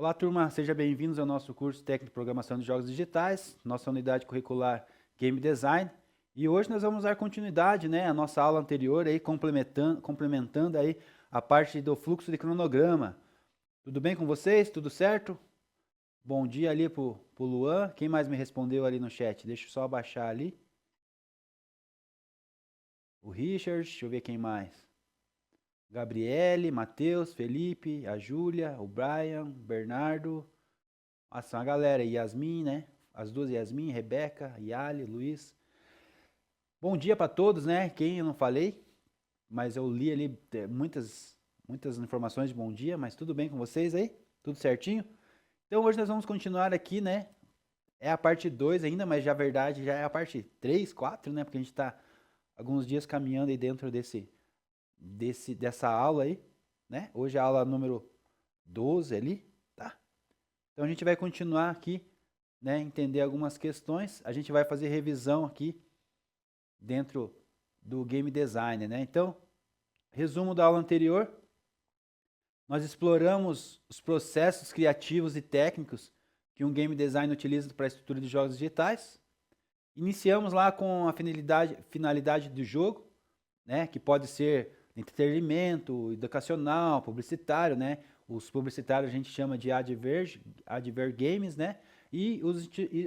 Olá, turma, sejam bem-vindos ao nosso curso técnico de programação de jogos digitais, nossa unidade curricular Game Design. E hoje nós vamos dar continuidade, à nossa aula anterior, aí, complementando aí a parte do fluxo de cronograma. Tudo bem com vocês? Tudo certo? Bom dia ali pro Luan. Quem mais me respondeu ali no chat? Deixa eu só abaixar ali. O Richard, deixa eu ver quem mais. Gabriele, Matheus, Felipe, a Júlia, o Brian, Bernardo. Nossa, a galera, Yasmin, né? As duas Yasmin, Rebeca, Yali, Luiz. Bom dia para todos, né? Quem eu não falei, mas eu li ali muitas informações de bom dia, mas tudo bem com vocês aí? Tudo certinho? Então hoje nós vamos continuar aqui, né? É a parte 2 ainda, mas já a verdade já é a parte 3, 4, né? Porque a gente está alguns dias caminhando aí dentro dessa aula aí, né? Hoje é a aula número 12 ali, tá? Então a gente vai continuar aqui, né? Entender algumas questões. A gente vai fazer revisão aqui dentro do Game Design, né? Então, resumo da aula anterior. Nós exploramos os processos criativos e técnicos que um Game Design utiliza para a estrutura de jogos digitais. Iniciamos lá com a finalidade do jogo, né? Que pode ser entretenimento, educacional, publicitário, né? Os publicitários a gente chama de adver games, né?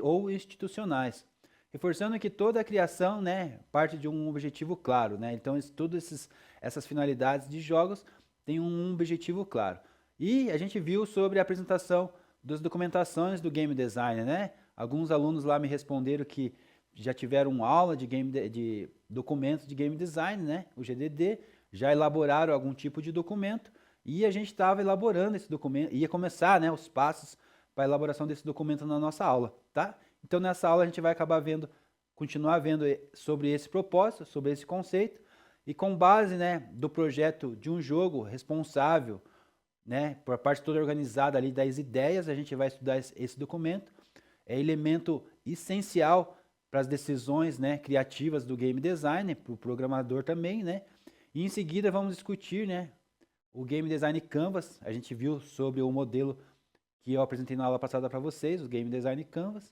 Ou institucionais. Reforçando que toda a criação, né, parte de um objetivo claro, né? Então, todas essas finalidades de jogos têm um objetivo claro. E a gente viu sobre a apresentação das documentações do game design, né? Alguns alunos lá me responderam que já tiveram aula de documentos de game design, né? O GDD, já elaboraram algum tipo de documento e a gente estava elaborando esse documento, ia começar, né, os passos para a elaboração desse documento na nossa aula, tá? Então nessa aula a gente vai acabar continuar vendo sobre esse propósito, sobre esse conceito e com base, né, do projeto de um jogo responsável, né, por a parte toda organizada ali das ideias, a gente vai estudar esse documento. É elemento essencial para as decisões, né, criativas do game design, para o programador também, né? E em seguida vamos discutir, né, o Game Design Canvas. A gente viu sobre o modelo que eu apresentei na aula passada para vocês, o Game Design Canvas,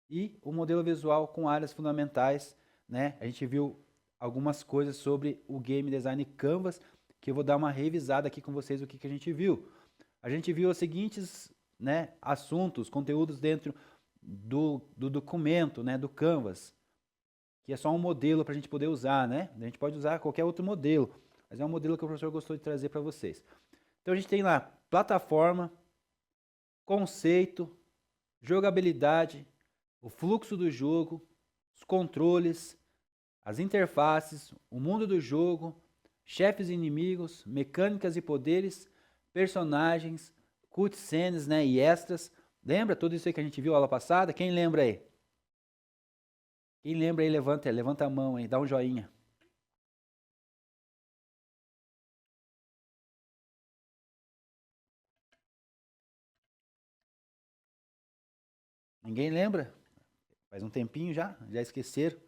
e o modelo visual com áreas fundamentais, né? A gente viu algumas coisas sobre o Game Design Canvas, que eu vou dar uma revisada aqui com vocês o que a gente viu. A gente viu os seguintes, né, assuntos, conteúdos dentro do documento, né, do Canvas, que é só um modelo para a gente poder usar, né? A gente pode usar qualquer outro modelo, mas é um modelo que o professor gostou de trazer para vocês. Então a gente tem lá plataforma, conceito, jogabilidade, o fluxo do jogo, os controles, as interfaces, o mundo do jogo, chefes e inimigos, mecânicas e poderes, personagens, cutscenes, né, e extras. Lembra tudo isso aí que a gente viu na aula passada? Quem lembra aí? Quem lembra aí, levanta a mão aí, dá um joinha. Ninguém lembra? Faz um tempinho já esqueceram.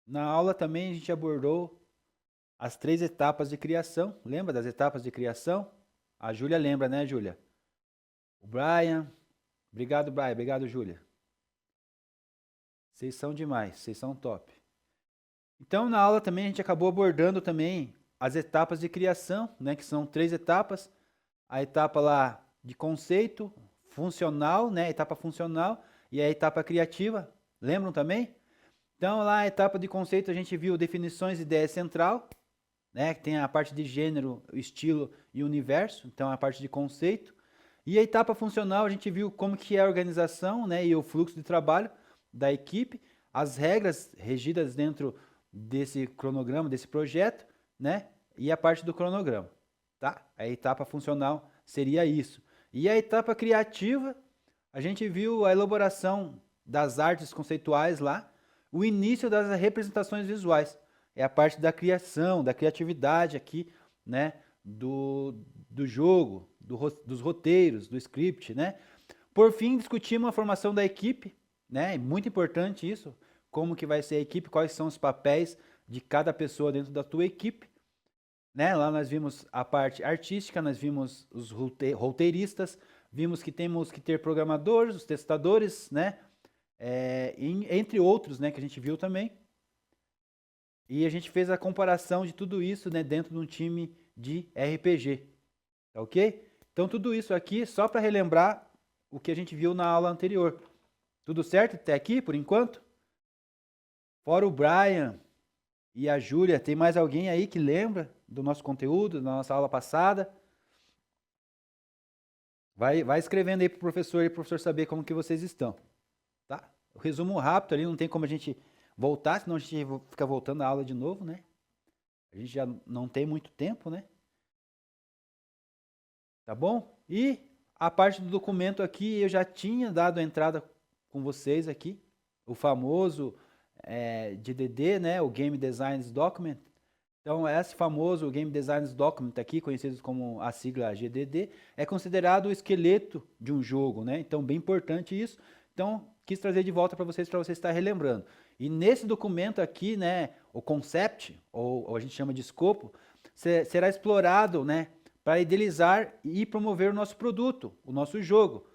Na aula também a gente abordou as 3 etapas de criação. Lembra das etapas de criação? A Júlia lembra, né, Júlia? O Brian. Obrigado, Brian. Obrigado, Júlia. Vocês são demais, vocês são top. Então, na aula também a gente acabou abordando também as etapas de criação, né, que são 3 etapas. A etapa lá de conceito, funcional, né, a etapa funcional e a etapa criativa. Lembram também? Então, lá a etapa de conceito a gente viu definições e ideia central, né, que tem a parte de gênero, estilo e universo, então a parte de conceito. E a etapa funcional a gente viu como que é a organização, né, e o fluxo de trabalho da equipe, as regras regidas dentro desse cronograma, desse projeto, né, e a parte do cronograma, tá? A etapa funcional seria isso. E a etapa criativa, a gente viu a elaboração das artes conceituais lá, o início das representações visuais. É a parte da criação, da criatividade aqui, né, do jogo, dos roteiros, do script, né? Por fim, discutimos a formação da equipe, né? É muito importante isso. como que vai ser a equipe, quais são os papéis de cada pessoa dentro da tua equipe, né? Lá nós vimos a parte artística, nós vimos os roteiristas, vimos que temos que ter programadores, os testadores, né? Entre outros, né, que a gente viu também. E a gente fez a comparação de tudo isso, né, dentro de um time de RPG, tá ok? Então tudo isso aqui só para relembrar o que a gente viu na aula anterior. Tudo certo até aqui, por enquanto? Fora o Brian e a Júlia, tem mais alguém aí que lembra do nosso conteúdo, da nossa aula passada? Vai escrevendo aí pro professor saber como que vocês estão, tá? O resumo rápido ali, não tem como a gente voltar, senão a gente fica voltando a aula de novo, né? A gente já não tem muito tempo, né? Tá bom? E a parte do documento aqui, eu já tinha dado a entrada com vocês aqui, o famoso GDD, né? O Game Design Document. Então, esse famoso Game Design Document aqui, conhecido como a sigla GDD, é considerado o esqueleto de um jogo, né? Então, bem importante isso. Então, quis trazer de volta para vocês estar relembrando. E nesse documento aqui, né, o concept, ou a gente chama de escopo, será explorado, né, para idealizar e promover o nosso produto, o nosso jogo.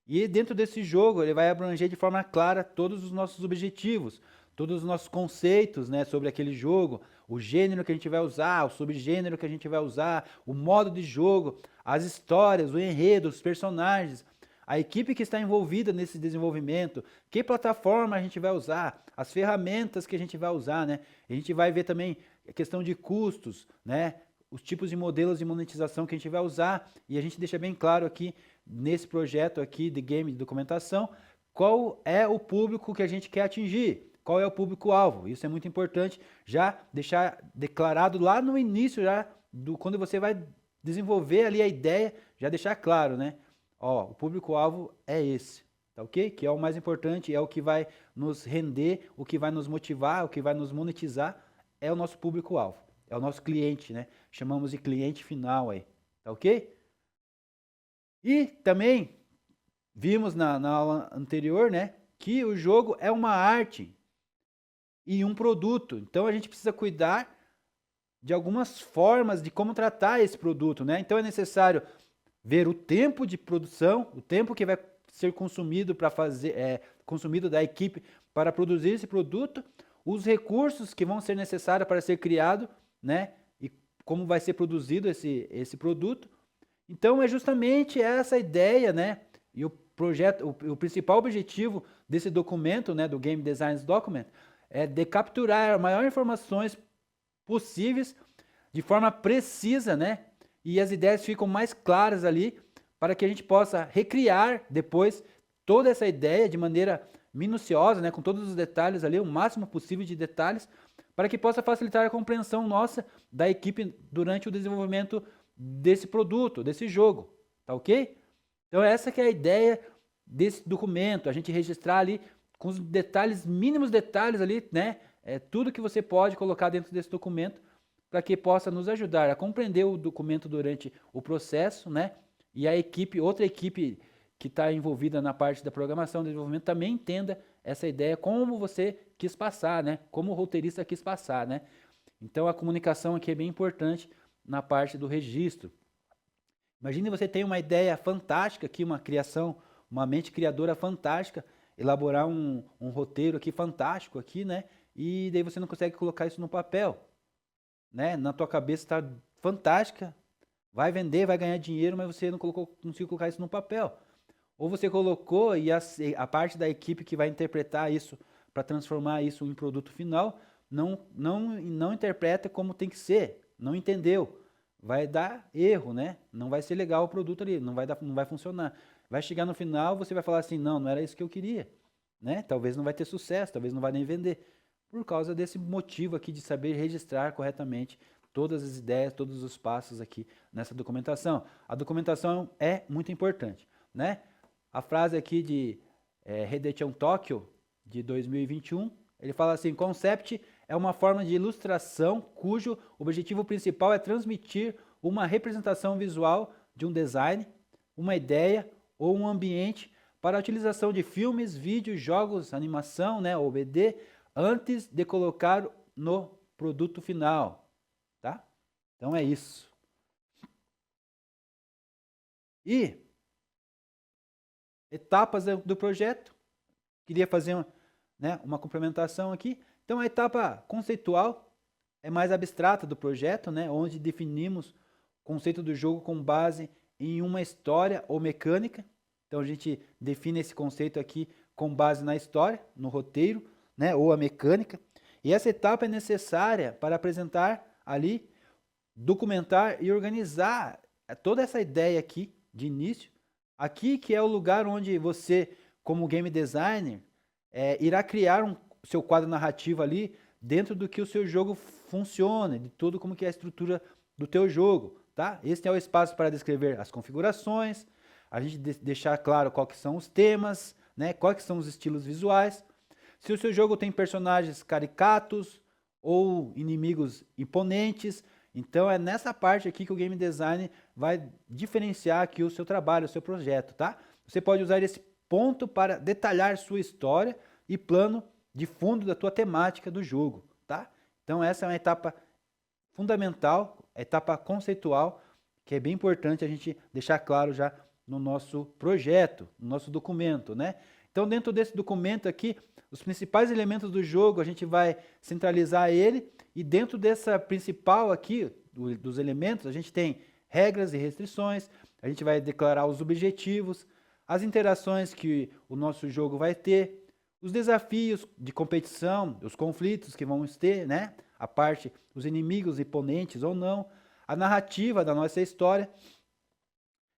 E dentro desse jogo, ele vai abranger de forma clara todos os nossos objetivos, todos os nossos conceitos, né, sobre aquele jogo, o gênero que a gente vai usar, o subgênero que a gente vai usar, o modo de jogo, as histórias, o enredo, os personagens, a equipe que está envolvida nesse desenvolvimento, que plataforma a gente vai usar, as ferramentas que a gente vai usar, né? A gente vai ver também a questão de custos, né? Os tipos de modelos de monetização que a gente vai usar, e a gente deixa bem claro aqui nesse projeto aqui de game de documentação, qual é o público que a gente quer atingir, qual é o público-alvo. Isso é muito importante já deixar declarado lá no início, já quando você vai desenvolver ali a ideia, já deixar claro, né? Ó, o público-alvo é esse, tá ok? Que é o mais importante, é o que vai nos render, o que vai nos motivar, o que vai nos monetizar, é o nosso público-alvo, é o nosso cliente, né? Chamamos de cliente final aí, tá ok? E também vimos na aula anterior, né, que o jogo é uma arte e um produto. Então a gente precisa cuidar de algumas formas de como tratar esse produto, né? Então é necessário ver o tempo de produção, o tempo que vai ser consumido para fazer, consumido da equipe para produzir esse produto, os recursos que vão ser necessários para ser criado, né? E como vai ser produzido esse produto. Então é justamente essa ideia, né? E o projeto, o principal objetivo desse documento, né, do Game Design Document, é de capturar as maiores informações possíveis de forma precisa, né? E as ideias ficam mais claras ali para que a gente possa recriar depois toda essa ideia de maneira minuciosa, né, com todos os detalhes ali, o máximo possível de detalhes, para que possa facilitar a compreensão nossa da equipe durante o desenvolvimento desse produto, desse jogo, tá ok? Então essa que é a ideia desse documento, a gente registrar ali com os detalhes, mínimos detalhes ali, né, tudo que você pode colocar dentro desse documento para que possa nos ajudar a compreender o documento durante o processo, né, e a equipe, outra equipe que está envolvida na parte da programação e desenvolvimento também entenda essa ideia como você quis passar, né, como o roteirista quis passar, né. Então a comunicação aqui é bem importante na parte do registro. Imagine você tem uma ideia fantástica aqui, uma criação, uma mente criadora fantástica, elaborar um roteiro aqui fantástico aqui, né? E daí você não consegue colocar isso no papel, né? Na tua cabeça está fantástica, vai vender, vai ganhar dinheiro, mas você não conseguiu colocar isso no papel. Ou você colocou e a parte da equipe que vai interpretar isso para transformar isso em produto final não interpreta como tem que ser, não entendeu. Vai dar erro, né? Não vai ser legal o produto ali, não vai funcionar. Vai chegar no final, você vai falar assim, não era isso que eu queria, né? Talvez não vai ter sucesso, talvez não vai nem vender. Por causa desse motivo aqui de saber registrar corretamente todas as ideias, todos os passos aqui nessa documentação. A documentação é muito importante, né? A frase aqui de Redettion Tokyo, de 2021, ele fala assim, concept é uma forma de ilustração cujo objetivo principal é transmitir uma representação visual de um design, uma ideia ou um ambiente para a utilização de filmes, vídeos, jogos, animação, né, OBD, antes de colocar no produto final, tá? Então é isso. E etapas do projeto. Queria fazer uma complementação aqui. Então a etapa conceitual é mais abstrata do projeto, né? Onde definimos o conceito do jogo com base em uma história ou mecânica. Então a gente define esse conceito aqui com base na história, no roteiro, né? Ou a mecânica. E essa etapa é necessária para apresentar ali, documentar e organizar toda essa ideia aqui de início. Aqui que é o lugar onde você, como game designer, irá criar seu quadro narrativo ali dentro do que o seu jogo funciona, de tudo como que é a estrutura do teu jogo, tá? Esse é o espaço para descrever as configurações, a gente deixar claro quais são os temas, né? Quais são os estilos visuais. Se o seu jogo tem personagens caricatos ou inimigos imponentes, então é nessa parte aqui que o game design vai diferenciar aqui o seu trabalho, o seu projeto, tá? Você pode usar esse ponto para detalhar sua história e plano de fundo da tua temática do jogo, tá? Então essa é uma etapa fundamental, a etapa conceitual, que é bem importante a gente deixar claro já no nosso projeto, no nosso documento, né? Então dentro desse documento aqui, os principais elementos do jogo, a gente vai centralizar ele, e dentro dessa principal aqui, dos elementos, a gente tem regras e restrições, a gente vai declarar os objetivos, as interações que o nosso jogo vai ter, os desafios de competição, os conflitos que vamos ter, né? A parte dos inimigos, imponentes ou não, a narrativa da nossa história,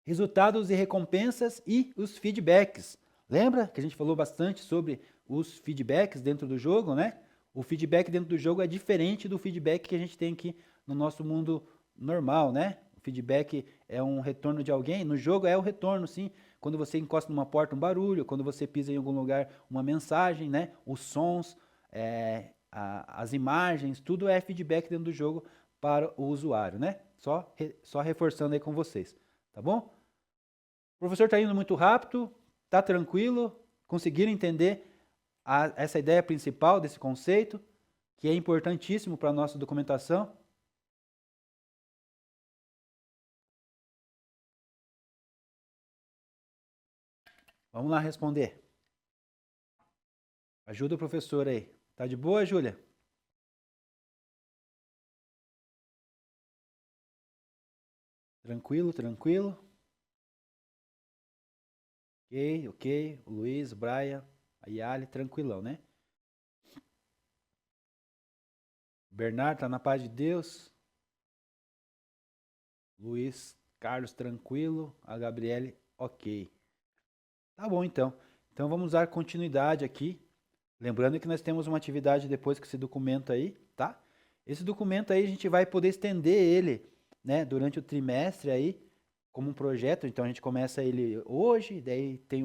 resultados e recompensas e os feedbacks. Lembra que a gente falou bastante sobre os feedbacks dentro do jogo, né? O feedback dentro do jogo é diferente do feedback que a gente tem aqui no nosso mundo normal, né? O feedback é um retorno de alguém, no jogo é o retorno, sim. Quando você encosta numa porta, um barulho, quando você pisa em algum lugar, uma mensagem, né? Os sons, as imagens, tudo é feedback dentro do jogo para o usuário, né? Só reforçando aí com vocês, tá bom? O professor está indo muito rápido, tá tranquilo? Conseguiram entender essa ideia principal desse conceito, que é importantíssimo para a nossa documentação? Vamos lá responder. Ajuda o professor aí. Tá de boa, Júlia? Tranquilo, tranquilo? Ok. O Luiz, o Brian, a Yali, tranquilão, né? Bernardo, tá na paz de Deus? Luiz, Carlos, tranquilo? A Gabriele, ok. Tá bom, então. Então vamos dar continuidade aqui. Lembrando que nós temos uma atividade depois com esse documento aí, tá? Esse documento aí a gente vai poder estender ele, né, durante o trimestre aí, como um projeto. Então a gente começa ele hoje, daí tem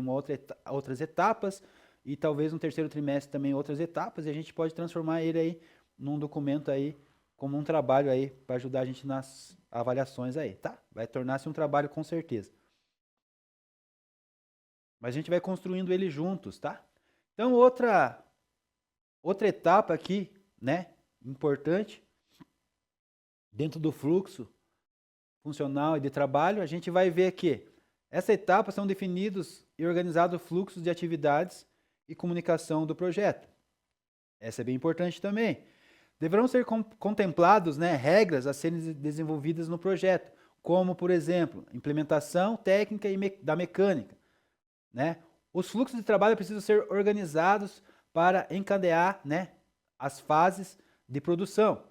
outras etapas, e talvez no terceiro trimestre também outras etapas, e a gente pode transformar ele aí num documento aí, como um trabalho aí, para ajudar a gente nas avaliações aí, tá? Vai tornar-se um trabalho com certeza. Mas a gente vai construindo ele juntos, tá? Então outra etapa aqui, né, importante, dentro do fluxo funcional e de trabalho, a gente vai ver que essa etapa são definidos e organizados fluxos de atividades e comunicação do projeto. Essa é bem importante também. Deverão ser contemplados, né, regras a serem desenvolvidas no projeto, como, por exemplo, implementação técnica da mecânica, né? Os fluxos de trabalho precisam ser organizados para encadear, né, as fases de produção,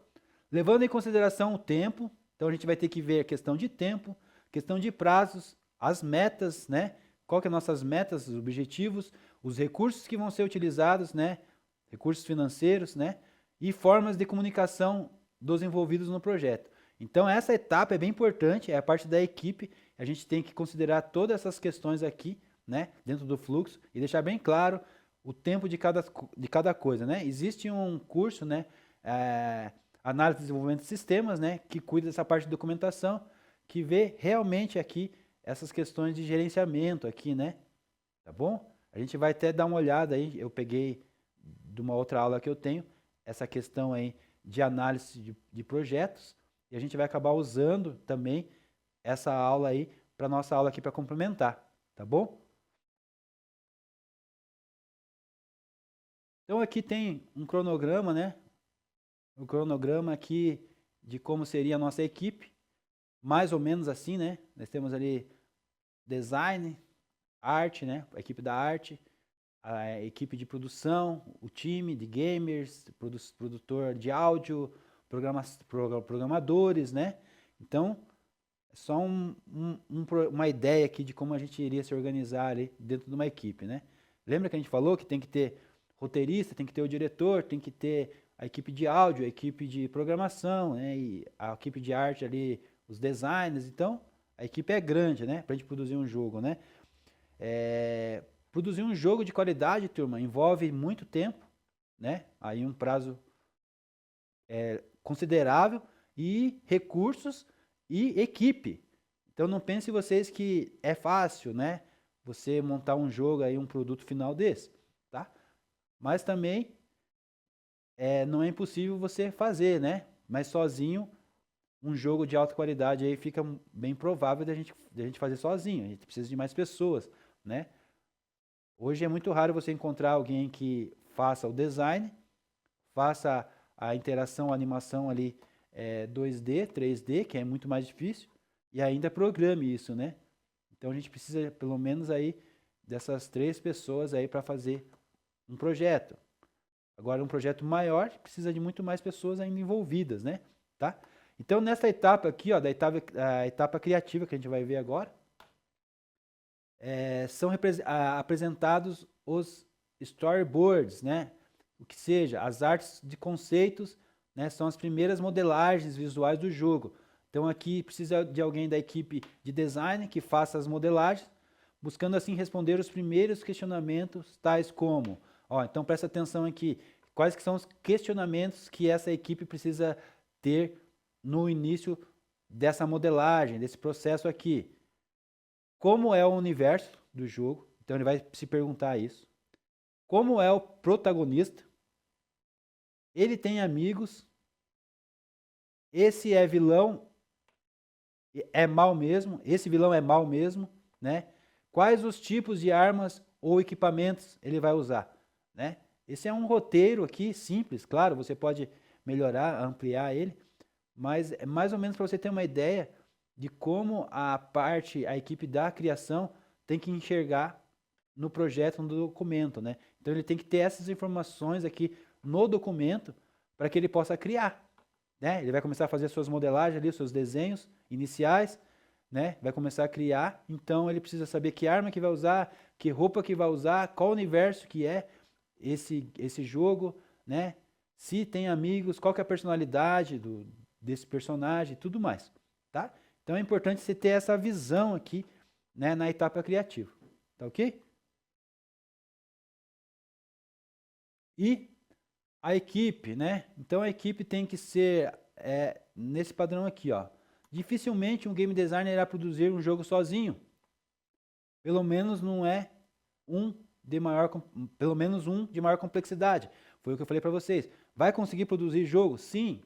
levando em consideração o tempo. Então a gente vai ter que ver a questão de tempo, questão de prazos, as metas, né? Qual que é as nossas metas, os objetivos, os recursos que vão ser utilizados, né? Recursos financeiros, né? E formas de comunicação dos envolvidos no projeto. Então essa etapa é bem importante, é a parte da equipe. A gente tem que considerar todas essas questões aqui, né? Dentro do fluxo e deixar bem claro o tempo de cada coisa, né? Existe um curso, né? Análise e desenvolvimento de sistemas, né? Que cuida dessa parte de documentação, que vê realmente aqui essas questões de gerenciamento aqui, né? Tá bom? A gente vai até dar uma olhada aí, eu peguei de uma outra aula que eu tenho, essa questão aí de análise de projetos, e a gente vai acabar usando também essa aula aí para nossa aula aqui para complementar, tá bom? Então aqui tem um cronograma, né? O cronograma aqui de como seria a nossa equipe, mais ou menos assim, né? Nós temos ali design, arte, né? A equipe da arte, a equipe de produção, o time de gamers, produtor de áudio, programadores, né? Então, é só uma ideia aqui de como a gente iria se organizar ali dentro de uma equipe, né? Lembra que a gente falou que tem que ter roteirista, tem que ter o diretor, tem que ter a equipe de áudio, a equipe de programação, né? E a equipe de arte ali, os designers. Então, a equipe é grande, né? Para a gente produzir um jogo, né? Produzir um jogo de qualidade, turma, envolve muito tempo, né? Aí um prazo considerável e recursos e equipe. Então não pense vocês que é fácil, né? Você montar um jogo aí, um produto final desse, tá? Mas também não é impossível você fazer, né? Mas sozinho, um jogo de alta qualidade aí fica bem provável de a gente fazer sozinho. A gente precisa de mais pessoas, né? Hoje é muito raro você encontrar alguém que faça o design, faça a interação, a animação ali 2D, 3D, que é muito mais difícil, e ainda programe isso, né? Então a gente precisa pelo menos aí dessas 3 pessoas aí para fazer um projeto. Agora um projeto maior precisa de muito mais pessoas ainda envolvidas, né? Tá? Então nessa etapa aqui, ó, a etapa criativa que a gente vai ver agora, são apresentados os storyboards, né? O que seja, as artes de conceitos, né? São as primeiras modelagens visuais do jogo. Então aqui precisa de alguém da equipe de design que faça as modelagens, buscando assim responder os primeiros questionamentos, tais como, ó, então presta atenção aqui, quais que são os questionamentos que essa equipe precisa ter no início dessa modelagem, desse processo aqui. Como é o universo do jogo? Então ele vai se perguntar isso. Como é o protagonista? Ele tem amigos? Esse é vilão? É mal mesmo? Esse vilão é mal mesmo, né? Quais os tipos de armas ou equipamentos ele vai usar, né? Esse é um roteiro aqui simples, claro, você pode melhorar, ampliar ele, mas é mais ou menos para você ter uma ideia de como a equipe da criação tem que enxergar no projeto, no documento, né? Então ele tem que ter essas informações aqui no documento para que ele possa criar, né? Ele vai começar a fazer suas modelagens ali, seus desenhos iniciais, né? Vai começar a criar, então ele precisa saber que arma que vai usar, que roupa que vai usar, qual universo que é esse jogo, né? Se tem amigos, qual que é a personalidade desse personagem e tudo mais, tá? Então é importante você ter essa visão aqui, né, na etapa criativa, tá ok? E a equipe, né? Então a equipe tem que ser nesse padrão aqui, ó. Dificilmente um game designer irá produzir um jogo sozinho. Pelo menos não é pelo menos um de maior complexidade. Foi o que eu falei para vocês. Vai conseguir produzir jogo? Sim.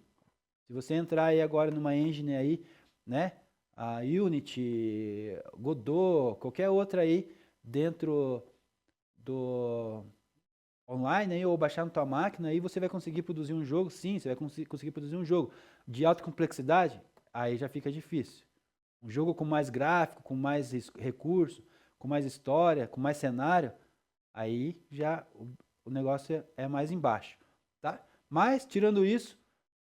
Se você entrar aí agora numa engine aí, né? A Unity, Godot, qualquer outra aí dentro do online aí, ou baixar na tua máquina, aí você vai conseguir produzir um jogo, sim, você vai conseguir produzir um jogo de alta complexidade, aí já fica difícil. Um jogo com mais gráfico, com mais recurso, com mais história, com mais cenário, aí já o negócio é mais embaixo, tá? Mas, tirando isso,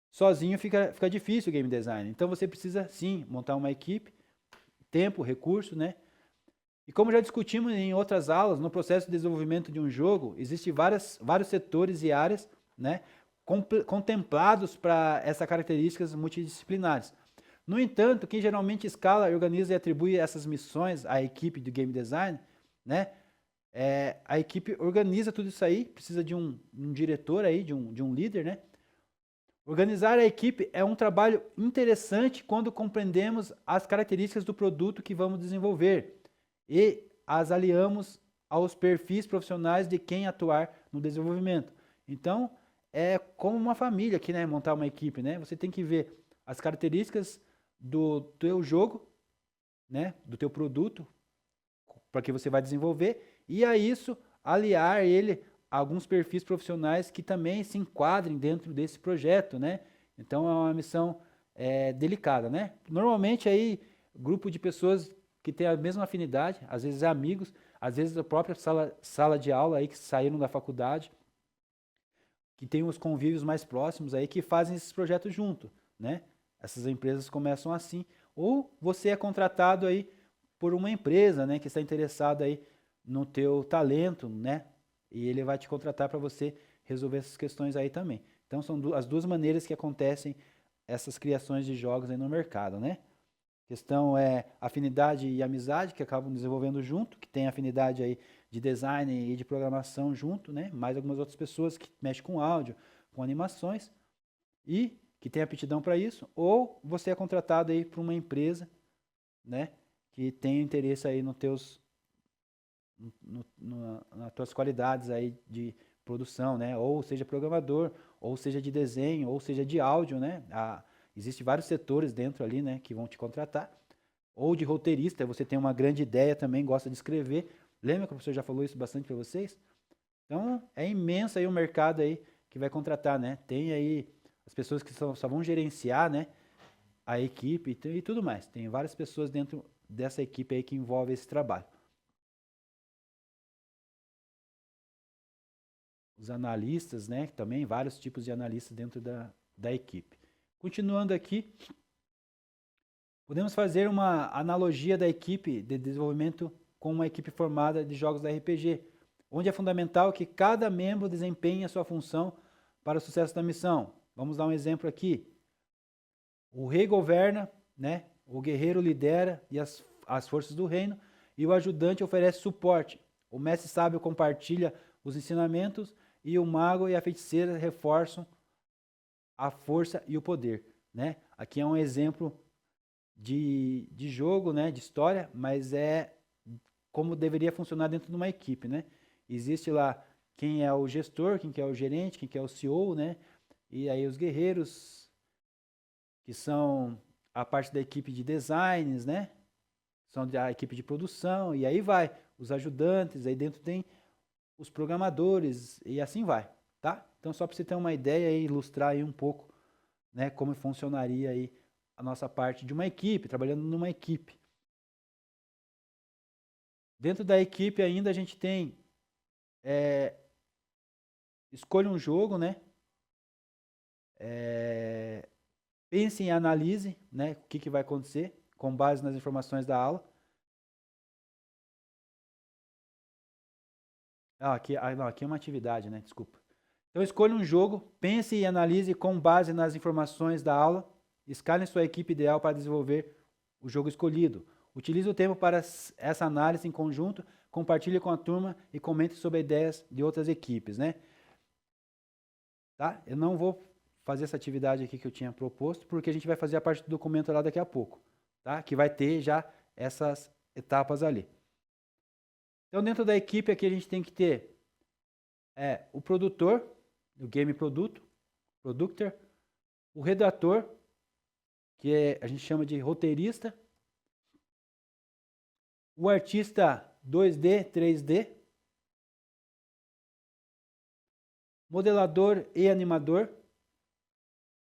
sozinho fica difícil o game design. Então você precisa, sim, montar uma equipe, tempo, recurso, né? E como já discutimos em outras aulas, no processo de desenvolvimento de um jogo, existem vários setores e áreas, né, contemplados para essas características multidisciplinares. No entanto, quem geralmente escala, organiza e atribui essas missões à equipe de game design, né, a equipe organiza tudo isso aí, precisa de um diretor aí, de um líder, né? Organizar a equipe é um trabalho interessante quando compreendemos as características do produto que vamos desenvolver e as aliamos aos perfis profissionais de quem atuar no desenvolvimento. Então, é como uma família aqui, né? Montar uma equipe, né? Você tem que ver as características do teu jogo, né? Do teu produto, para que você vai desenvolver, e a isso aliar ele a alguns perfis profissionais que também se enquadrem dentro desse projeto, né? Então, é uma missão delicada, né? Normalmente aí, grupo de pessoas que têm a mesma afinidade, às vezes amigos, às vezes a própria sala de aula aí que saíram da faculdade, que tem os convívios mais próximos aí que fazem esses projetos junto, né? Essas empresas começam assim. Ou você é contratado aí por uma empresa, né, que está interessada aí no teu talento, né? E ele vai te contratar para você resolver essas questões aí também. Então são as duas maneiras que acontecem essas criações de jogos aí no mercado, né? Questão é afinidade e amizade que acabam desenvolvendo junto, que tem afinidade aí de design e de programação junto, né? Mais algumas outras pessoas que mexem com áudio, com animações e que tem aptidão para isso, ou você é contratado aí por uma empresa, né? Que tem interesse aí nos teus, nas tuas qualidades aí de produção, né? Ou seja programador, ou seja de desenho, ou seja de áudio, né? Existem vários setores dentro ali, né? Que vão te contratar. Ou de roteirista, você tem uma grande ideia também, gosta de escrever. Lembra que o professor já falou isso bastante para vocês? Então, é imenso aí o mercado aí que vai contratar, né? Tem aí as pessoas que só vão gerenciar, né? A equipe e tudo mais. Tem várias pessoas dentro dessa equipe aí que envolve esse trabalho. Os analistas, né? Também vários tipos de analistas dentro da equipe. Continuando aqui, podemos fazer uma analogia da equipe de desenvolvimento com uma equipe formada de jogos da RPG, onde é fundamental que cada membro desempenhe a sua função para o sucesso da missão. Vamos dar um exemplo aqui. O rei governa, né? O guerreiro lidera e as forças do reino, e o ajudante oferece suporte. O mestre sábio compartilha os ensinamentos, e o mago e a feiticeira reforçam a força e o poder, né? Aqui é um exemplo de jogo, né, de história, mas é como deveria funcionar dentro de uma equipe, né? Existe lá quem é o gestor, quem que é o gerente, quem que é o CEO, né? E aí os guerreiros, que são a parte da equipe de designs, né? São da equipe de produção, e aí vai. Os ajudantes, aí dentro tem os programadores, e assim vai, tá? Então só para você ter uma ideia e ilustrar aí um pouco, né, como funcionaria aí a nossa parte de uma equipe, trabalhando numa equipe. Dentro da equipe ainda a gente tem escolha um jogo, né? Pense e analise, né, o que vai acontecer com base nas informações da aula. Não, aqui é uma atividade, né? Desculpa. Então escolha um jogo, pense e analise com base nas informações da aula. Escale sua equipe ideal para desenvolver o jogo escolhido. Utilize o tempo para essa análise em conjunto, compartilhe com a turma e comente sobre ideias de outras equipes, né? Tá? Eu não vou fazer essa atividade aqui que eu tinha proposto, porque a gente vai fazer a parte do documento lá daqui a pouco, tá? Que vai ter já essas etapas ali. Então, dentro da equipe aqui a gente tem que ter o produtor, o game produtor, o redator, que a gente chama de roteirista, o artista 2D, 3D, modelador e animador.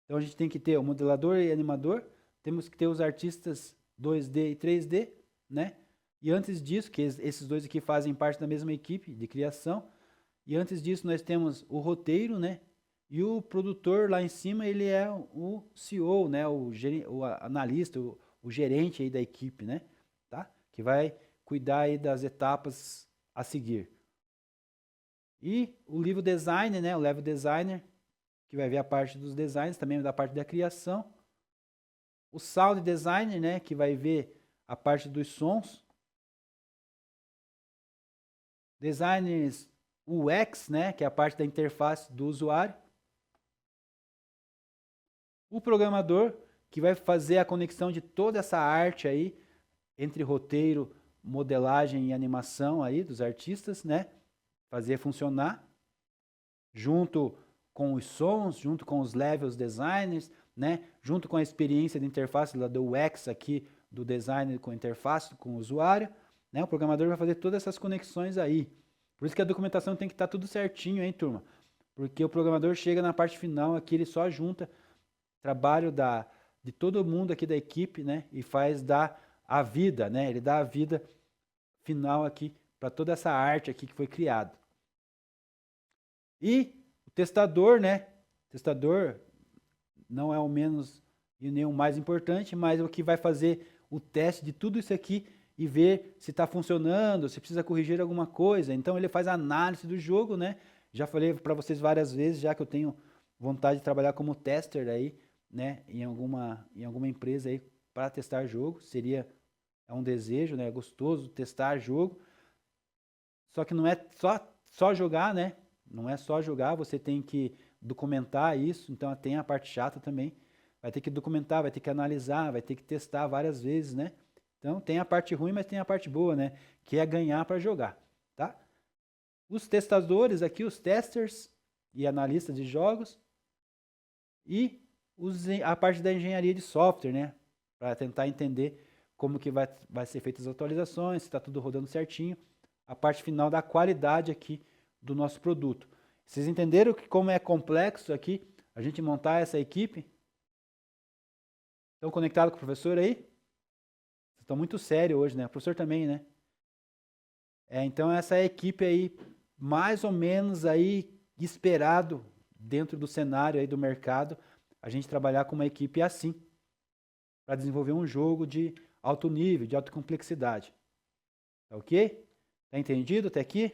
Então a gente tem que ter o modelador e animador, temos que ter os artistas 2D e 3D, né? E antes disso, que esses dois aqui fazem parte da mesma equipe de criação, e antes disso nós temos o roteiro, né? E o produtor lá em cima, ele é o CEO, né? O analista, o gerente aí da equipe, né? Tá? Que vai cuidar aí das etapas a seguir. E o livro designer, né? O level designer, que vai ver a parte dos designs, também da parte da criação. O sound designer, né? Que vai ver a parte dos sons. Designers UX, né? Que é a parte da interface do usuário. O programador, que vai fazer a conexão de toda essa arte aí, entre roteiro, modelagem e animação aí dos artistas, né? Fazer funcionar. junto com os sons, junto com os levels designers, né? Junto com a experiência de interface do UX aqui, do designer com interface com o usuário, né? O programador vai fazer todas essas conexões aí. Por isso que a documentação tem que estar tudo certinho, hein, turma? Porque o programador chega na parte final aqui, ele só junta trabalho de todo mundo aqui da equipe, né? E faz dar a vida, né? Ele dá a vida final aqui para toda essa arte aqui que foi criada. E o testador, né? O testador não é o menos e nem o mais importante, mas o que vai fazer o teste de tudo isso aqui e ver se está funcionando, se precisa corrigir alguma coisa. Então ele faz a análise do jogo, né? Já falei para vocês várias vezes, já que eu tenho vontade de trabalhar como tester aí, né? Em alguma empresa aí para testar jogo, é um desejo, né? É gostoso testar jogo. Só que não é só jogar, né? Não é só jogar, você tem que documentar isso, então tem a parte chata também. Vai ter que documentar, vai ter que analisar, vai ter que testar várias vezes, né? Então tem a parte ruim, mas tem a parte boa, né? Que é ganhar para jogar, tá? Os testadores aqui, os testers e analistas de jogos e a parte da engenharia de software, né? Para tentar entender como que vai ser feitas as atualizações, se está tudo rodando certinho. A parte final da qualidade aqui do nosso produto. Vocês entenderam como é complexo aqui a gente montar essa equipe? Estão conectados com o professor aí? Vocês estão muito sérios hoje, né? O professor também, né? Então essa equipe aí, mais ou menos aí esperado dentro do cenário aí do mercado, a gente trabalhar com uma equipe assim, para desenvolver um jogo de alto nível, de alta complexidade. Tá ok? Tá entendido até aqui?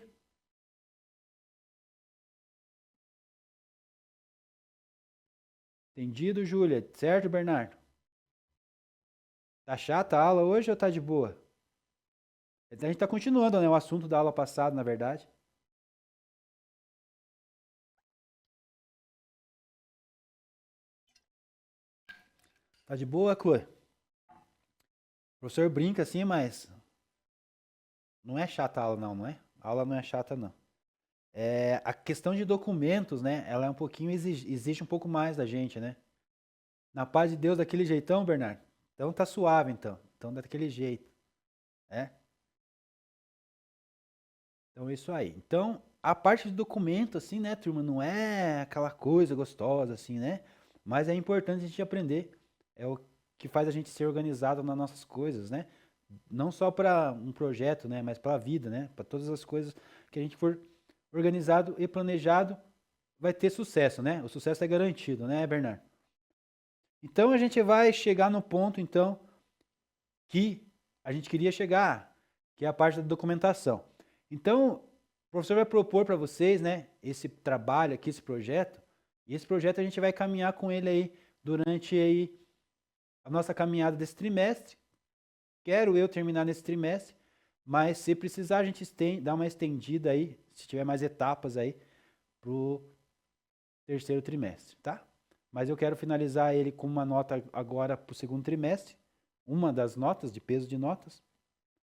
Entendido, Júlia? Certo, Bernardo? Tá chata a aula hoje ou tá de boa? A gente tá continuando, né? O assunto da aula passada, na verdade. Tá de boa, Chloe? O professor brinca assim, mas não é chata a aula, não é? A aula não é chata, não. A questão de documentos, né? Ela é um pouquinho exige um pouco mais da gente, né? Na paz de Deus, daquele jeitão, Bernardo? Então tá suave, então. Então daquele jeito. Então é isso aí. Então, a parte de documento, assim, né, turma, não é aquela coisa gostosa, assim, né? Mas é importante a gente aprender. É o que faz a gente ser organizado nas nossas coisas, né? Não só para um projeto, né, mas para a vida, né? Para todas as coisas que a gente for organizado e planejado, vai ter sucesso, né? O sucesso é garantido, né, Bernardo? Então a gente vai chegar no ponto, então, que a gente queria chegar, que é a parte da documentação. Então, o professor vai propor para vocês, né, esse trabalho aqui, esse projeto, e esse projeto a gente vai caminhar com ele aí durante aí a nossa caminhada desse trimestre. Quero eu terminar nesse trimestre, mas se precisar a gente dá uma estendida aí, se tiver mais etapas aí, pro terceiro trimestre, tá? Mas eu quero finalizar ele com uma nota agora para o segundo trimestre, uma das notas, de peso de notas,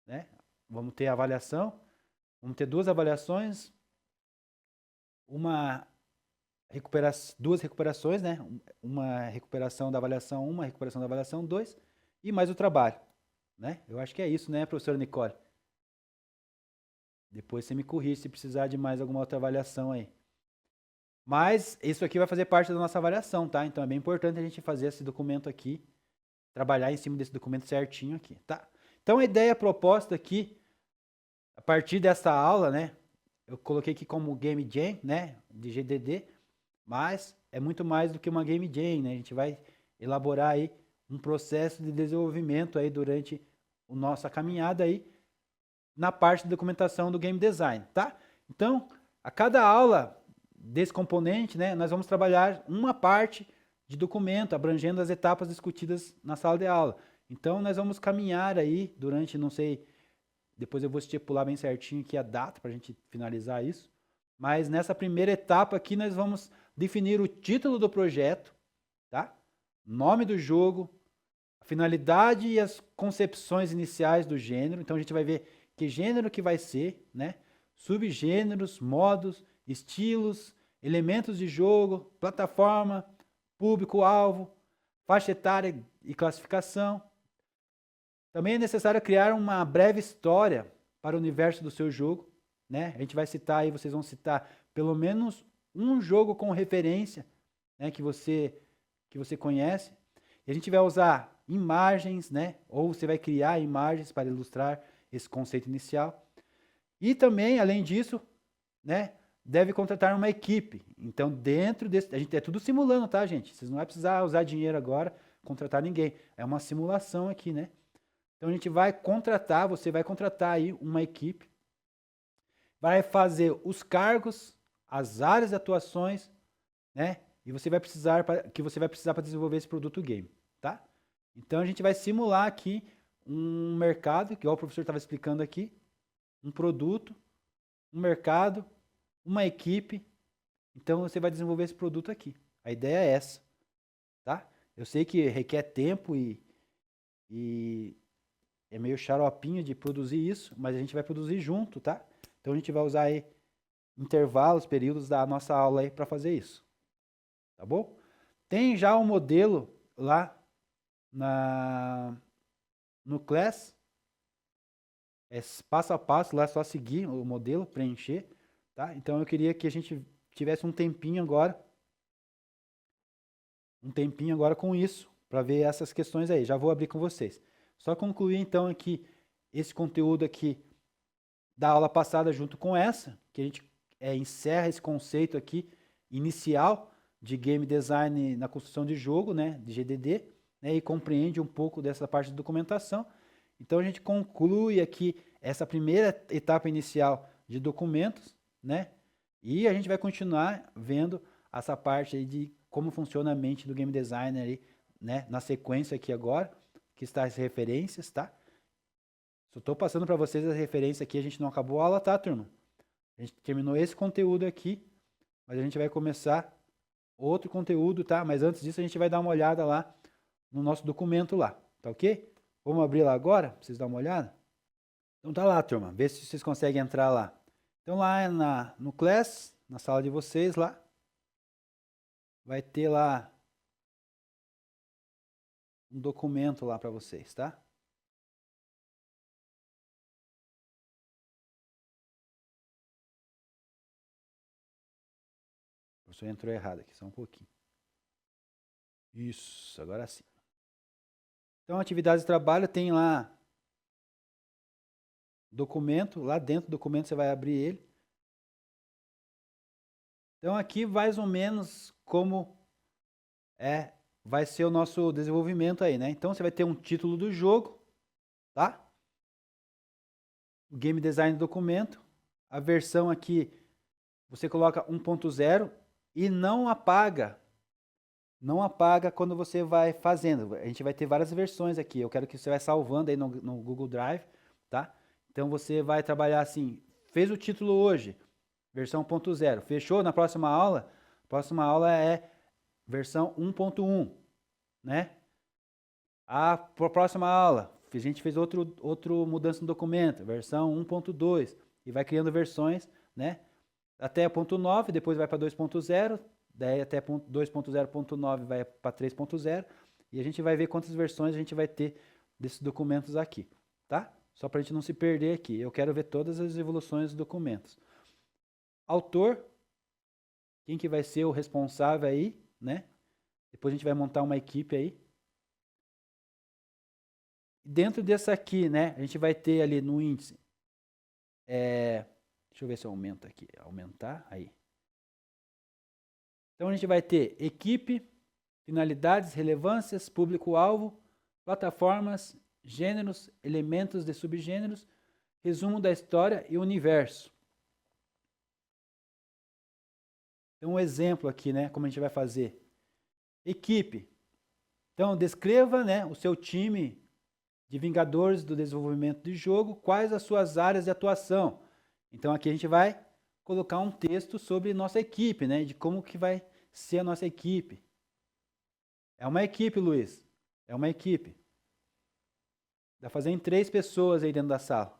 né? Vamos ter a avaliação, vamos ter duas avaliações, duas recuperações, né? Uma recuperação da avaliação 1, uma recuperação da avaliação 2 e mais o trabalho, né? Eu acho que é isso, né, professora Nicole? Depois você me corrige se precisar de mais alguma outra avaliação aí. Mas isso aqui vai fazer parte da nossa avaliação, tá? Então é bem importante a gente fazer esse documento aqui, trabalhar em cima desse documento certinho aqui, tá? Então a ideia proposta aqui, a partir dessa aula, né? Eu coloquei aqui como Game Jam, né? De GDD, mas é muito mais do que uma Game Jam, né? A gente vai elaborar aí um processo de desenvolvimento aí durante a nossa caminhada aí na parte de documentação do Game Design, tá? Então, a cada aula desse componente, né, nós vamos trabalhar uma parte de documento, abrangendo as etapas discutidas na sala de aula. Então, nós vamos caminhar aí durante, não sei, depois eu vou estipular bem certinho aqui a data para a gente finalizar isso. Mas nessa primeira etapa aqui, nós vamos definir o título do projeto, tá? Nome do jogo, a finalidade e as concepções iniciais do gênero. Então, a gente vai ver que gênero que vai ser, né? Subgêneros, modos, estilos, elementos de jogo, plataforma, público-alvo, faixa etária e classificação. Também é necessário criar uma breve história para o universo do seu jogo, né? A gente vai citar aí, vocês vão citar pelo menos um jogo com referência, né, que você conhece. E a gente vai usar imagens, né? Ou você vai criar imagens para ilustrar esse conceito inicial. E também, além disso, né, deve contratar uma equipe. Então, dentro desse... A gente é tudo simulando, tá, gente? Vocês não vai precisar usar dinheiro agora, contratar ninguém. É uma simulação aqui, né? Então, a gente vai contratar, você vai contratar aí uma equipe, vai fazer os cargos, as áreas de atuações, né? E você vai precisar para desenvolver esse produto game, tá? Então, a gente vai simular aqui um mercado, que igual o professor estava explicando aqui, um produto, um mercado, uma equipe. Então, você vai desenvolver esse produto aqui. A ideia é essa, tá? Eu sei que requer tempo e é meio xaropinho de produzir isso, mas a gente vai produzir junto, tá? Então, a gente vai usar aí intervalos, períodos da nossa aula aí para fazer isso, tá bom? Tem já um modelo lá no Class, é passo a passo, lá é só seguir o modelo, preencher, tá? Então eu queria que a gente tivesse um tempinho agora com isso, para ver essas questões aí. Já vou abrir com vocês. Só concluir então aqui esse conteúdo aqui da aula passada junto com essa, que a gente encerra esse conceito aqui inicial de game design na construção de jogo, né, de GDD, né, e compreende um pouco dessa parte de documentação. Então a gente conclui aqui essa primeira etapa inicial de documentos, né, e a gente vai continuar vendo essa parte aí de como funciona a mente do game designer aí, né, na sequência aqui agora, que está as referências, tá? Só estou passando para vocês as referências aqui, a gente não acabou a aula, tá, turma? A gente terminou esse conteúdo aqui, mas a gente vai começar outro conteúdo, tá? Mas antes disso a gente vai dar uma olhada lá no nosso documento lá, tá ok? Vamos abrir lá agora, pra vocês darem uma olhada? Então tá lá, turma, vê se vocês conseguem entrar lá. Então lá no Class, na sala de vocês lá, vai ter lá um documento lá para vocês, tá? O professor entrou errado aqui, só um pouquinho. Isso, agora sim. Então, atividades de trabalho tem lá documento, lá dentro do documento você vai abrir ele. Então, aqui mais ou menos como vai ser o nosso desenvolvimento aí, né? Então, você vai ter um título do jogo, tá? O game design do documento. A versão aqui, você coloca 1.0 e não apaga quando você vai fazendo. A gente vai ter várias versões aqui. Eu quero que você vai salvando aí no Google Drive, tá? Então você vai trabalhar assim, fez o título hoje, versão 1.0. Fechou na próxima aula? Próxima aula é versão 1.1, né? A próxima aula, a gente fez outro mudança no documento, versão 1.2 e vai criando versões, né? Até 0.9, depois vai para 2.0, daí até 2.0.9 vai para 3.0 e a gente vai ver quantas versões a gente vai ter desses documentos aqui, tá? Só para a gente não se perder aqui. Eu quero ver todas as evoluções dos documentos. Autor, quem que vai ser o responsável aí, né? Depois a gente vai montar uma equipe aí. Dentro dessa aqui, né? A gente vai ter ali no índice. Deixa eu ver se eu aumento aqui. Aumentar, aí. Então a gente vai ter equipe, finalidades, relevâncias, público-alvo, plataformas, gêneros, elementos de subgêneros, resumo da história e universo. Então um exemplo aqui, né, como a gente vai fazer. Equipe. Então descreva, né, o seu time de Vingadores do desenvolvimento de jogo, quais as suas áreas de atuação. Então aqui a gente vai colocar um texto sobre nossa equipe, né, de como que vai ser a nossa equipe. É uma equipe, Luiz. É uma equipe. Dá pra fazer em 3 pessoas aí dentro da sala.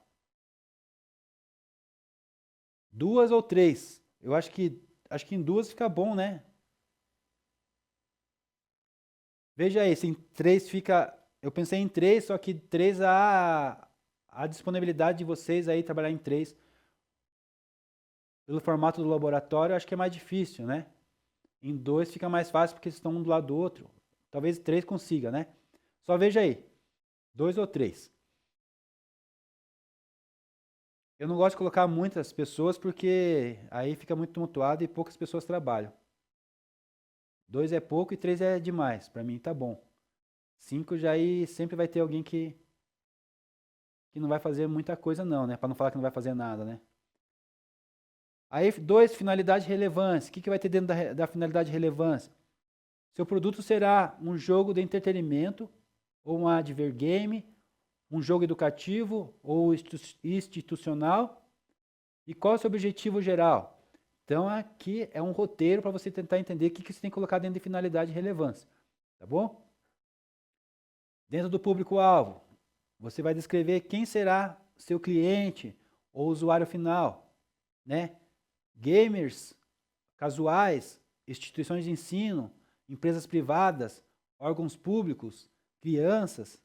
2 ou 3. Eu acho que acho que em 2 fica bom, né? Veja aí, se em 3 fica. Eu pensei em 3, só que 3 a disponibilidade de vocês aí trabalhar em 3 pelo formato do laboratório, acho que é mais difícil, né? Em 2 fica mais fácil porque vocês estão um do lado do outro. Talvez 3 consiga, né? Só veja aí, 2 ou 3. Eu não gosto de colocar muitas pessoas porque aí fica muito tumultuado e poucas pessoas trabalham. 2 é pouco e 3 é demais. Para mim tá bom. 5 já aí sempre vai ter alguém que não vai fazer muita coisa não, né? Para não falar que não vai fazer nada, né? Aí 2, finalidade e relevância. O que vai ter dentro da finalidade e relevância? Seu produto será um jogo de entretenimento ou um advergame, um jogo educativo ou institucional. E qual é o seu objetivo geral? Então aqui é um roteiro para você tentar entender o que você tem que colocar dentro de finalidade e relevância. Tá bom? Dentro do público-alvo, você vai descrever quem será seu cliente ou usuário final, né? Gamers, casuais, instituições de ensino, empresas privadas, órgãos públicos, crianças,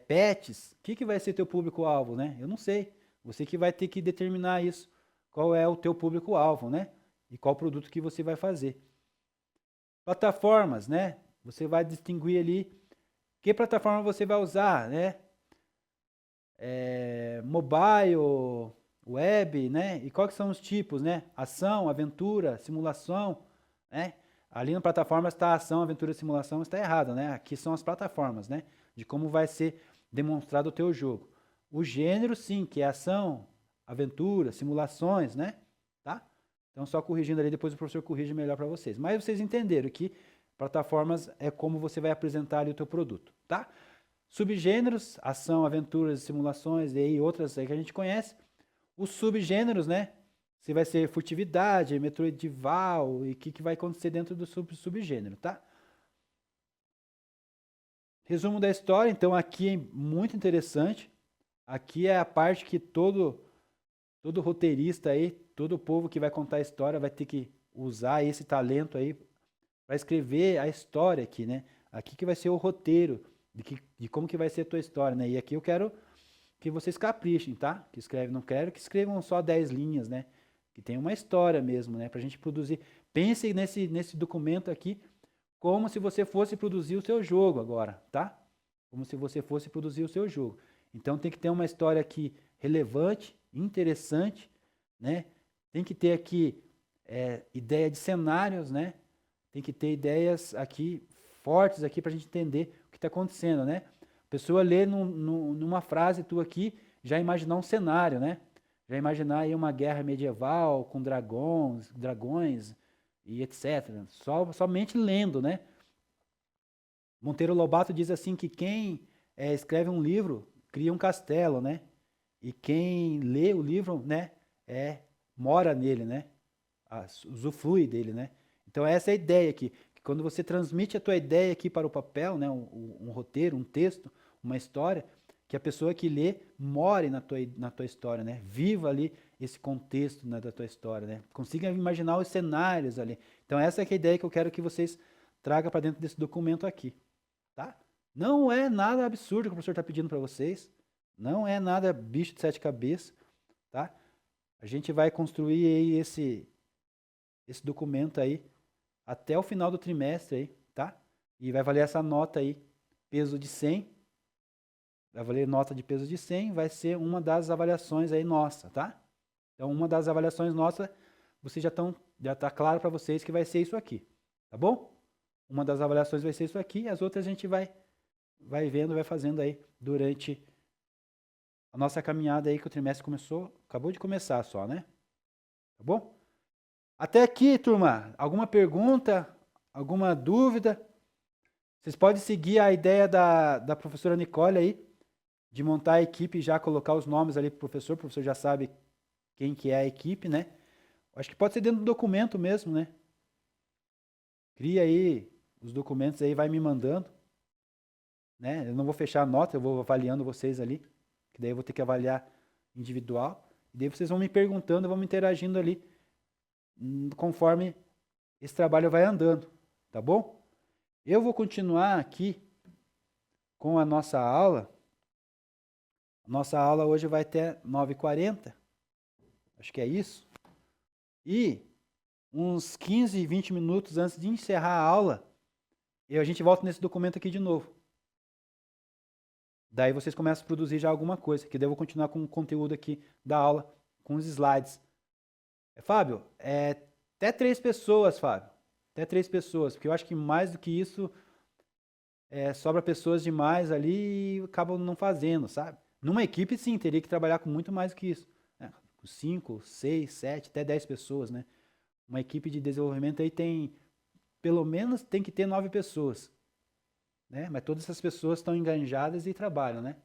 pets. O que vai ser teu público-alvo, né? Eu não sei. Você que vai ter que determinar isso. Qual é o teu público-alvo, né? E qual produto que você vai fazer. Plataformas, né? Você vai distinguir ali que plataforma você vai usar, né? Mobile, web, né? E quais são os tipos, né? Ação, aventura, simulação, né? Ali na plataforma está ação, aventura, simulação, está errado, né? Aqui são as plataformas, né? De como vai ser demonstrado o teu jogo. O gênero, sim, que é ação, aventura, simulações, né? Tá? Então, só corrigindo ali, depois o professor corrige melhor para vocês. Mas vocês entenderam que plataformas é como você vai apresentar ali o teu produto, tá? Subgêneros, ação, aventuras, simulações e outras aí que a gente conhece. Os subgêneros, né? Se vai ser furtividade, metroidval e o que vai acontecer dentro do subgênero, tá? Resumo da história, então aqui é muito interessante. Aqui é a parte que todo roteirista aí, todo povo que vai contar a história vai ter que usar esse talento aí para escrever a história aqui, né? Aqui que vai ser o roteiro de como que vai ser a tua história, né? E aqui eu quero que vocês caprichem, tá? Que escreve, não quero que escrevam só 10 linhas, né? Que tem uma história mesmo, né? Pra gente produzir. Pense nesse documento aqui como se você fosse produzir o seu jogo agora, tá? Como se você fosse produzir o seu jogo. Então tem que ter uma história aqui relevante, interessante, né? Tem que ter aqui ideia de cenários, né? Tem que ter ideias aqui fortes aqui para a gente entender o que está acontecendo, né? A pessoa lê numa frase tua aqui, já imaginar um cenário, né? Já imaginar aí uma guerra medieval com dragões e etc. Somente lendo, né? Monteiro Lobato diz assim que quem escreve um livro cria um castelo, né? E quem lê o livro, né, mora nele, né? Usufrui dele, né? Então essa é a ideia aqui, que quando você transmite a tua ideia aqui para o papel, né, um roteiro, um texto, uma história, que a pessoa que lê more na tua história, né? Viva ali esse contexto, né, da tua história, né? Consiga imaginar os cenários ali. Então essa é a ideia que eu quero que vocês tragam para dentro desse documento aqui, tá? Não é nada absurdo que o professor está pedindo para vocês, não é nada bicho de 7 cabeças, tá? A gente vai construir aí esse documento aí até o final do trimestre aí, tá? E vai valer essa nota aí, peso de 100. Vai valer nota de peso de 100, vai ser uma das avaliações aí nossa, tá? Então, uma das avaliações nossa, vocês já tá claro para vocês que vai ser isso aqui, tá bom? Uma das avaliações vai ser isso aqui, as outras a gente vai vendo, vai fazendo aí durante a nossa caminhada aí que o trimestre acabou de começar só, né? Tá bom? Até aqui, turma, alguma pergunta, alguma dúvida? Vocês podem seguir a ideia da professora Nicole aí, de montar a equipe e já colocar os nomes ali pro professor, o professor já sabe quem que é a equipe, né? Acho que pode ser dentro do documento mesmo, né? Cria aí os documentos aí, vai me mandando, né? Eu não vou fechar a nota, eu vou avaliando vocês ali, que daí eu vou ter que avaliar individual, e daí vocês vão me perguntando, vamos interagindo ali, conforme esse trabalho vai andando, tá bom? Eu vou continuar aqui com a nossa aula. Nossa aula hoje vai até 9h40, acho que é isso. E uns 15, 20 minutos antes de encerrar a aula, a gente volta nesse documento aqui de novo. Daí vocês começam a produzir já alguma coisa, que daí eu vou continuar com o conteúdo aqui da aula, com os slides. Fábio, até 3 pessoas, Fábio. Até 3 pessoas, porque eu acho que mais do que isso, sobra pessoas demais ali e acabam não fazendo, sabe? Numa equipe, sim, teria que trabalhar com muito mais do que isso. Né? 5, 6, 7, até 10 pessoas, né? Uma equipe de desenvolvimento aí tem, pelo menos, tem que ter 9 pessoas. Né? Mas todas essas pessoas estão enganjadas e trabalham, né?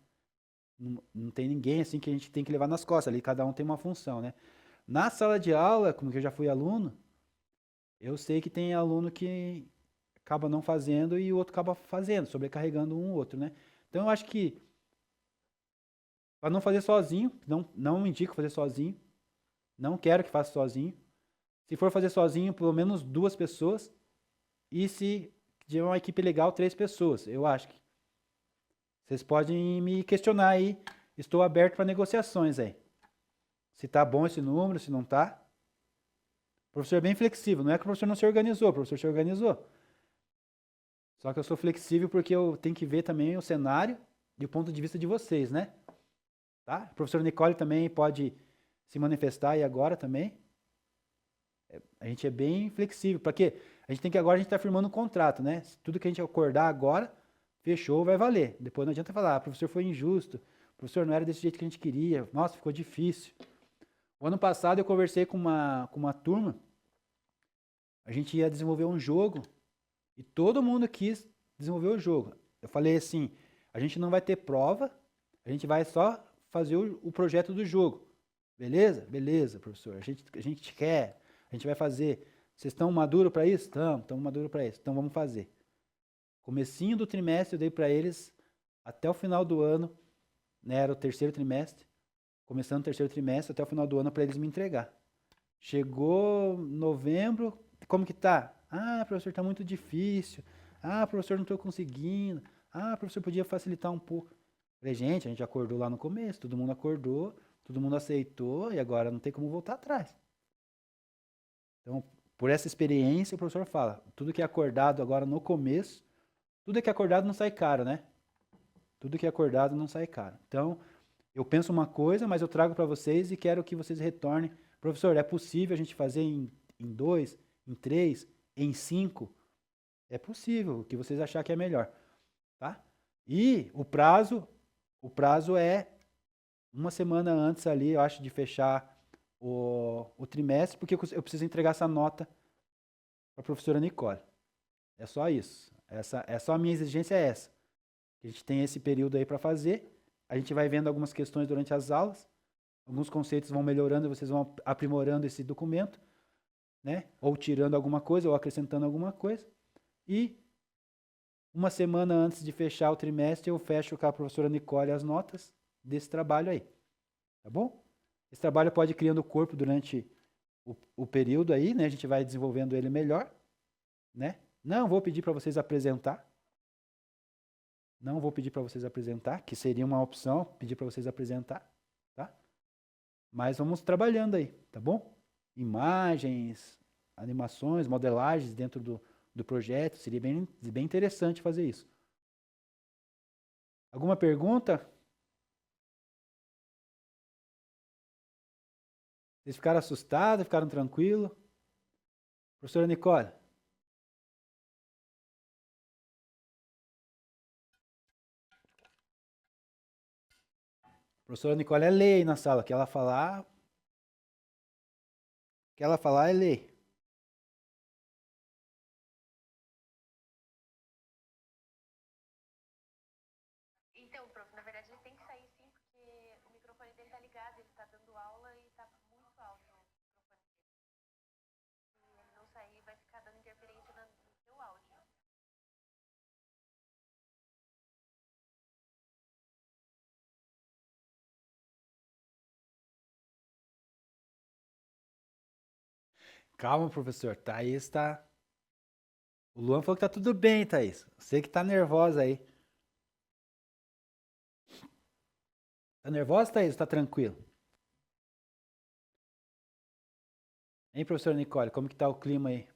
Não tem ninguém assim que a gente tem que levar nas costas ali, cada um tem uma função, né? Na sala de aula, como que eu já fui aluno, eu sei que tem aluno que acaba não fazendo e o outro acaba fazendo, sobrecarregando um ou outro, né? Então eu acho que para não fazer sozinho, não indico fazer sozinho, não quero que faça sozinho. Se for fazer sozinho, pelo menos 2 pessoas. E se tiver uma equipe legal, 3 pessoas. Eu acho que vocês podem me questionar aí. Estou aberto para negociações aí. Se tá bom esse número, se não tá. O professor é bem flexível. Não é que o professor não se organizou, o professor se organizou. Só que eu sou flexível porque eu tenho que ver também o cenário e o ponto de vista de vocês, né? Tá? O professor Nicole também pode se manifestar aí agora também. A gente é bem flexível. Para quê? A gente tem que agora a gente está firmando um contrato, né? Tudo que a gente acordar agora, fechou, vai valer. Depois não adianta falar, professor foi injusto, professor não era desse jeito que a gente queria, nossa, ficou difícil. O ano passado eu conversei com uma turma, a gente ia desenvolver um jogo e todo mundo quis desenvolver o jogo. Eu falei assim, a gente não vai ter prova, a gente vai só fazer o projeto do jogo. Beleza? Beleza, professor. A gente quer, a gente vai fazer. Vocês estão maduros para isso? Estamos maduros para isso. Então vamos fazer. Comecinho do trimestre eu dei para eles até o final do ano, né, era o terceiro trimestre, começando o terceiro trimestre até o final do ano para eles me entregar. Chegou novembro, como que tá? Ah, professor, tá muito difícil. Ah, professor, não estou conseguindo. Ah, professor, podia facilitar um pouco. Falei, gente, a gente acordou lá no começo, todo mundo acordou, todo mundo aceitou e agora não tem como voltar atrás. Então, por essa experiência, o professor fala, tudo que é acordado agora no começo, tudo que é acordado não sai caro, né? Tudo que é acordado não sai caro. Então, eu penso uma coisa, mas eu trago para vocês e quero que vocês retornem. Professor, é possível a gente fazer em 2, em 3, em 5? É possível, o que vocês acharem que é melhor, tá? E o prazo é uma semana antes ali, eu acho, de fechar o trimestre, porque eu preciso entregar essa nota para a professora Nicole. É só isso. A minha exigência é essa. A gente tem esse período aí para fazer. A gente vai vendo algumas questões durante as aulas. Alguns conceitos vão melhorando, vocês vão aprimorando esse documento, né? Ou tirando alguma coisa, ou acrescentando alguma coisa. E uma semana antes de fechar o trimestre, eu fecho com a professora Nicole as notas desse trabalho aí. Tá bom? Esse trabalho pode ir criando corpo durante o período aí, né? A gente vai desenvolvendo ele melhor, né? Não vou pedir para vocês apresentar. Não vou pedir para vocês apresentar, que seria uma opção, pedir para vocês apresentar, tá? Mas vamos trabalhando aí, tá bom? Imagens, animações, modelagens dentro do projeto, seria bem interessante fazer isso. Alguma pergunta? Vocês ficaram assustados, ficaram tranquilos? Professora Nicole? Professora Nicole é lei aí na sala, que ela falar é lei. Então, prof, na verdade ele tem que sair sim, porque o microfone dele tá ligado, ele tá dando aula e tá muito alto o microfone dele. Se ele não sair, vai ficar dando interferência no seu áudio. Calma, professor. Thaís tá. O Luan falou que tá tudo bem, Thaís. Você que tá nervosa aí. Tá nervosa, Thaís? Ou tá tranquilo? Hein, professora Nicole? Como que tá o clima aí?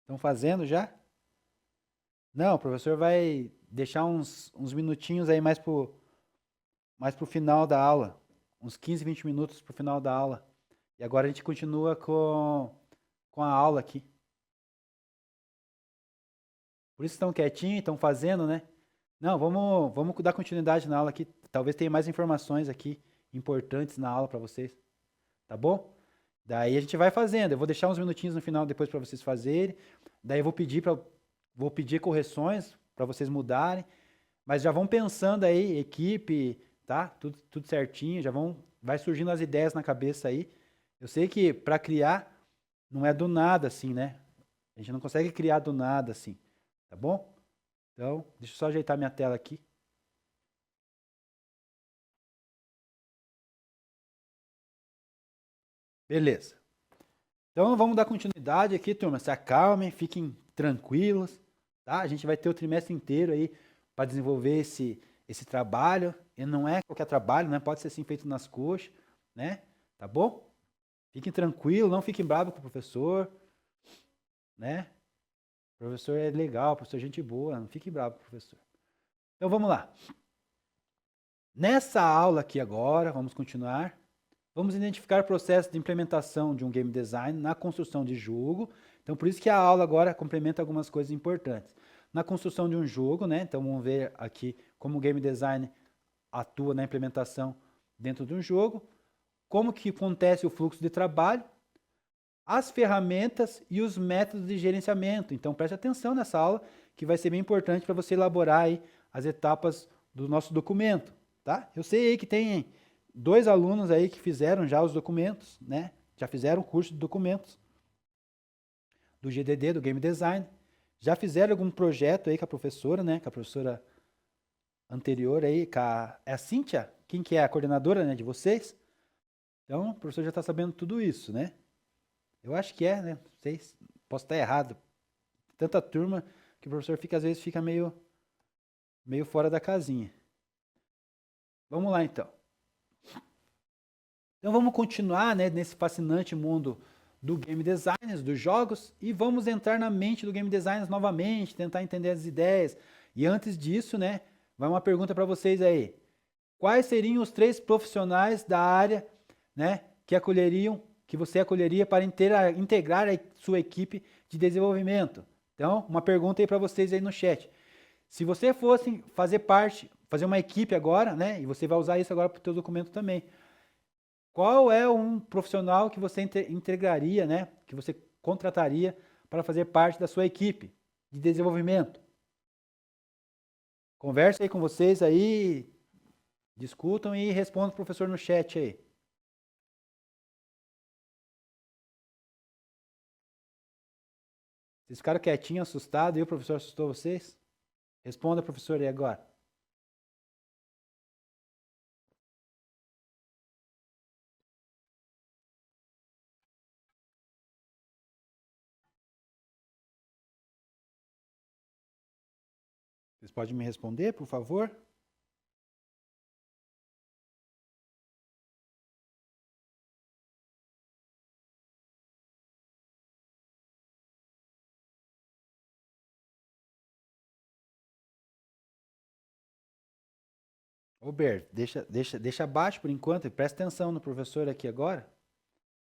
Estão fazendo já? Não, o professor vai deixar uns minutinhos aí mais pro final da aula. Uns 15, 20 minutos pro final da aula. E agora a gente continua com a aula aqui. Por isso estão quietinhos, estão fazendo, né? Não, vamos dar continuidade na aula aqui. Talvez tenha mais informações aqui importantes na aula para vocês. Tá bom? Daí a gente vai fazendo. Eu vou deixar uns minutinhos no final depois para vocês fazerem. Daí eu vou pedir correções para vocês mudarem. Mas já vão pensando aí, equipe, tá? Tudo certinho, vai surgindo as ideias na cabeça aí. Eu sei que para criar não é do nada assim, né? A gente não consegue criar do nada assim, tá bom? Então, deixa eu só ajeitar minha tela aqui. Beleza. Então, vamos dar continuidade aqui, turma. Se acalmem, fiquem tranquilos, tá? A gente vai ter o trimestre inteiro aí para desenvolver esse trabalho. E não é qualquer trabalho, né? Pode ser assim feito nas coxas, né? Tá bom? Fiquem tranquilos, não fiquem bravos com o professor, né? O professor é legal, o professor é gente boa, não fiquem bravos com o professor. Então, vamos lá. Nessa aula aqui agora, vamos continuar. Vamos identificar o processo de implementação de um game design na construção de jogo. Então, por isso que a aula agora complementa algumas coisas importantes. Na construção de um jogo, né? Então, vamos ver aqui como o game design atua na implementação dentro de um jogo, como que acontece o fluxo de trabalho, as ferramentas e os métodos de gerenciamento. Então, preste atenção nessa aula, que vai ser bem importante para você elaborar aí as etapas do nosso documento, tá? Eu sei aí que tem 2 alunos aí que fizeram já os documentos, né? Já fizeram o curso de documentos do GDD, do Game Design. Já fizeram algum projeto aí com a professora, né? Com a professora anterior aí, é a Cíntia? Quem que é a coordenadora, né, de vocês? Então, o professor já está sabendo tudo isso, né? Eu acho que é, né? Não sei, posso estar errado. Tanta turma que o professor às vezes fica meio fora da casinha. Vamos lá, então. Então vamos continuar, né, nesse fascinante mundo do game design, dos jogos, e vamos entrar na mente do game design novamente, tentar entender as ideias. E antes disso, né, vai uma pergunta para vocês aí. Quais seriam os 3 profissionais da área, né, que você acolheria para integrar a sua equipe de desenvolvimento? Então, uma pergunta aí para vocês aí no chat. Se você fosse fazer uma equipe agora, né, e você vai usar isso agora para o seu documento também. Qual é um profissional que você integraria, né, que você contrataria para fazer parte da sua equipe de desenvolvimento? Conversa aí com vocês aí, discutam e respondam o professor no chat aí. Vocês ficaram quietinhos, assustados, e o professor assustou vocês? Responda, professor, aí agora. Vocês podem me responder, por favor? Ô, Ber, deixa abaixo por enquanto, presta atenção no professor aqui agora.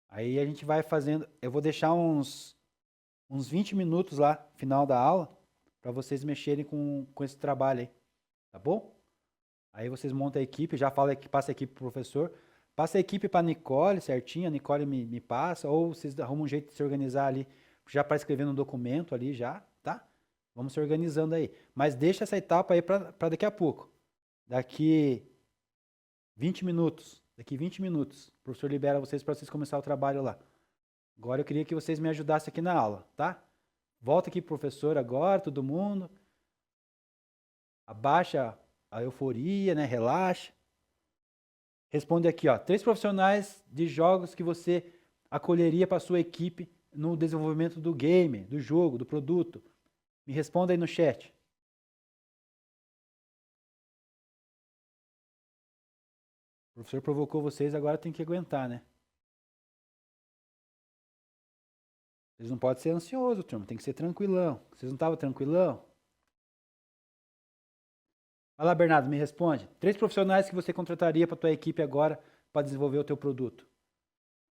Aí a gente vai fazendo, eu vou deixar uns 20 minutos lá, final da aula, para vocês mexerem com esse trabalho aí, tá bom? Aí vocês montam a equipe, já fala que passa a equipe pro professor, passa a equipe para a Nicole certinho, a Nicole me passa, ou vocês arrumam um jeito de se organizar ali, já para escrever no documento ali já, tá? Vamos se organizando aí. Mas deixa essa etapa aí para daqui a pouco. Daqui 20 minutos. Daqui 20 minutos. O professor libera vocês para vocês começar o trabalho lá. Agora eu queria que vocês me ajudassem aqui na aula, tá? Volta aqui, professor, agora, todo mundo. Abaixa a euforia, né? Relaxa. Responde aqui, ó. 3 profissionais de jogos que você acolheria para sua equipe no desenvolvimento do game, do jogo, do produto. Me responda aí no chat. O professor provocou vocês, agora tem que aguentar, né? Vocês não podem ser ansiosos, turma. Tem que ser tranquilão. Vocês não estavam tranquilão? Vai lá, Bernardo, me responde. 3 profissionais que você contrataria para a tua equipe agora para desenvolver o teu produto.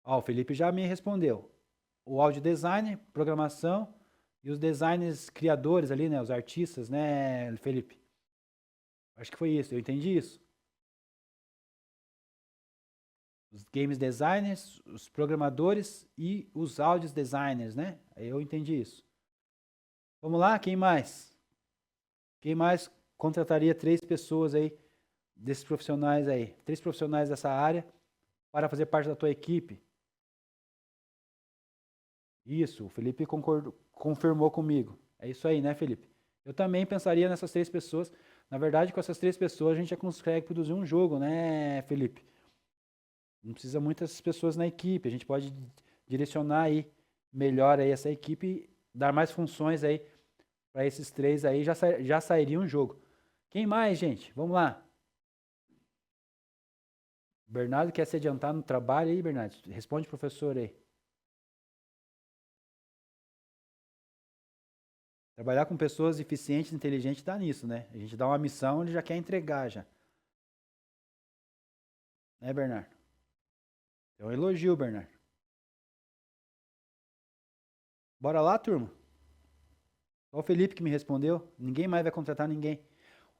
Ó, o Felipe já me respondeu. O audio design, programação e os designers criadores ali, né? Os artistas, né, Felipe? Acho que foi isso, eu entendi isso. Os games designers, os programadores e os áudios designers, né? Eu entendi isso. Vamos lá, quem mais? Quem mais contrataria 3 pessoas aí, desses profissionais aí? 3 profissionais dessa área para fazer parte da tua equipe. Isso, o Felipe confirmou comigo. É isso aí, né, Felipe? Eu também pensaria nessas 3 pessoas. Na verdade, com essas 3 pessoas a gente já consegue produzir um jogo, né, Felipe? Não precisa muitas pessoas na equipe. A gente pode direcionar aí melhor aí essa equipe, dar mais funções aí para esses 3 aí, já sairia um jogo. Quem mais, gente? Vamos lá. Bernardo quer se adiantar no trabalho aí, Bernardo? Responde, professor, aí. Trabalhar com pessoas eficientes e inteligentes dá nisso, né? A gente dá uma missão, ele já quer entregar já. Né, Bernardo? É um elogio, Bernardo. Bora lá, turma? Só o Felipe que me respondeu. Ninguém mais vai contratar ninguém.